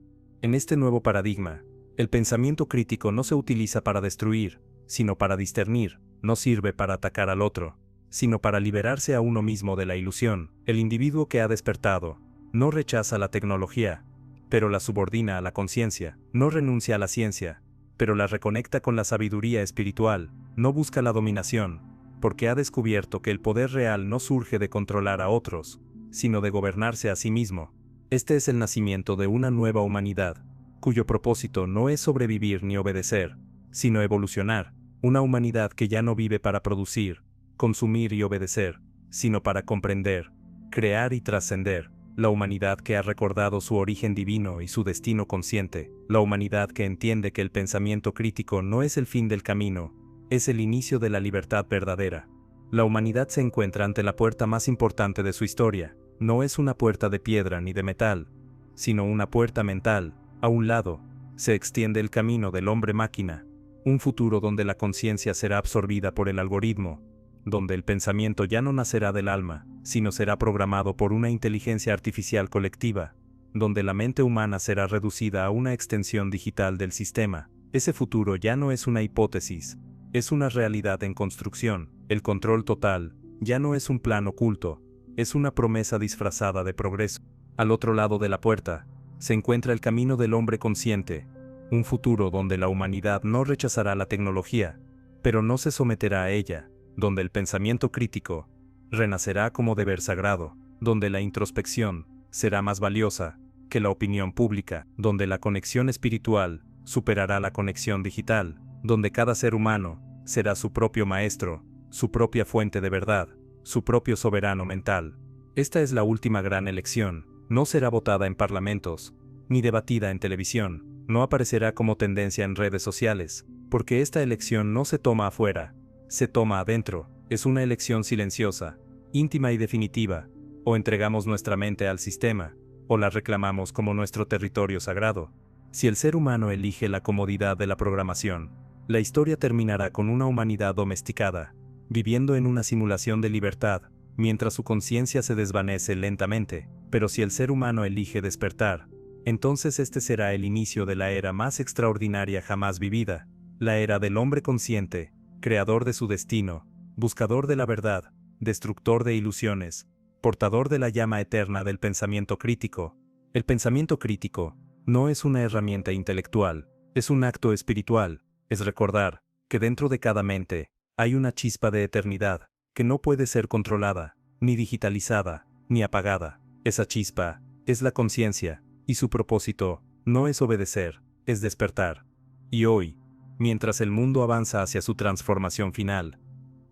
En este nuevo paradigma, el pensamiento crítico no se utiliza para destruir, sino para discernir, no sirve para atacar al otro, sino para liberarse a uno mismo de la ilusión. El individuo que ha despertado no rechaza la tecnología, pero la subordina a la conciencia, no renuncia a la ciencia, pero la reconecta con la sabiduría espiritual, no busca la dominación, porque ha descubierto que el poder real no surge de controlar a otros, sino de gobernarse a sí mismo. Este es el nacimiento de una nueva humanidad, cuyo propósito no es sobrevivir ni obedecer, sino evolucionar, una humanidad que ya no vive para producir, consumir y obedecer, sino para comprender, crear y trascender. La humanidad que ha recordado su origen divino y su destino consciente, la humanidad que entiende que el pensamiento crítico no es el fin del camino, es el inicio de la libertad verdadera. La humanidad se encuentra ante la puerta más importante de su historia. No es una puerta de piedra ni de metal, sino una puerta mental. A un lado, se extiende el camino del hombre-máquina, un futuro donde la conciencia será absorbida por el algoritmo, donde el pensamiento ya no nacerá del alma, sino será programado por una inteligencia artificial colectiva, donde la mente humana será reducida a una extensión digital del sistema. Ese futuro ya no es una hipótesis, es una realidad en construcción. El control total ya no es un plan oculto, es una promesa disfrazada de progreso. Al otro lado de la puerta, se encuentra el camino del hombre consciente, un futuro donde la humanidad no rechazará la tecnología, pero no se someterá a ella, donde el pensamiento crítico renacerá como deber sagrado, donde la introspección será más valiosa que la opinión pública, donde la conexión espiritual superará la conexión digital, donde cada ser humano será su propio maestro, su propia fuente de verdad, su propio soberano mental. Esta es la última gran elección, no será votada en parlamentos, ni debatida en televisión, no aparecerá como tendencia en redes sociales, porque esta elección no se toma afuera, se toma adentro. Es una elección silenciosa, íntima y definitiva. O entregamos nuestra mente al sistema, o la reclamamos como nuestro territorio sagrado. Si el ser humano elige la comodidad de la programación, la historia terminará con una humanidad domesticada, viviendo en una simulación de libertad, mientras su conciencia se desvanece lentamente. Pero si el ser humano elige despertar, entonces este será el inicio de la era más extraordinaria jamás vivida, la era del hombre consciente, creador de su destino, buscador de la verdad, destructor de ilusiones, portador de la llama eterna del pensamiento crítico. El pensamiento crítico no es una herramienta intelectual, es un acto espiritual, es recordar que dentro de cada mente hay una chispa de eternidad que no puede ser controlada, ni digitalizada, ni apagada. Esa chispa es la conciencia, y su propósito no es obedecer, es despertar. Y hoy, mientras el mundo avanza hacia su transformación final,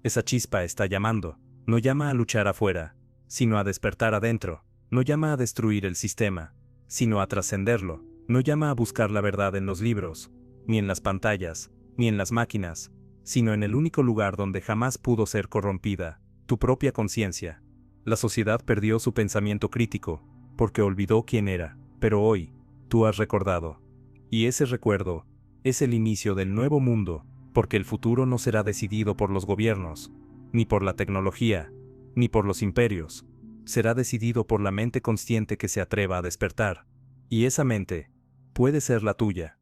esa chispa está llamando, no llama a luchar afuera, sino a despertar adentro, no llama a destruir el sistema, sino a trascenderlo, no llama a buscar la verdad en los libros, ni en las pantallas, ni en las máquinas, sino en el único lugar donde jamás pudo ser corrompida, tu propia conciencia. La sociedad perdió su pensamiento crítico, porque olvidó quién era, pero hoy, tú has recordado. Y ese recuerdo es el inicio del nuevo mundo, Porque el futuro no será decidido por los gobiernos, ni por la tecnología, ni por los imperios. Será decidido por la mente consciente que se atreva a despertar. Y esa mente puede ser la tuya.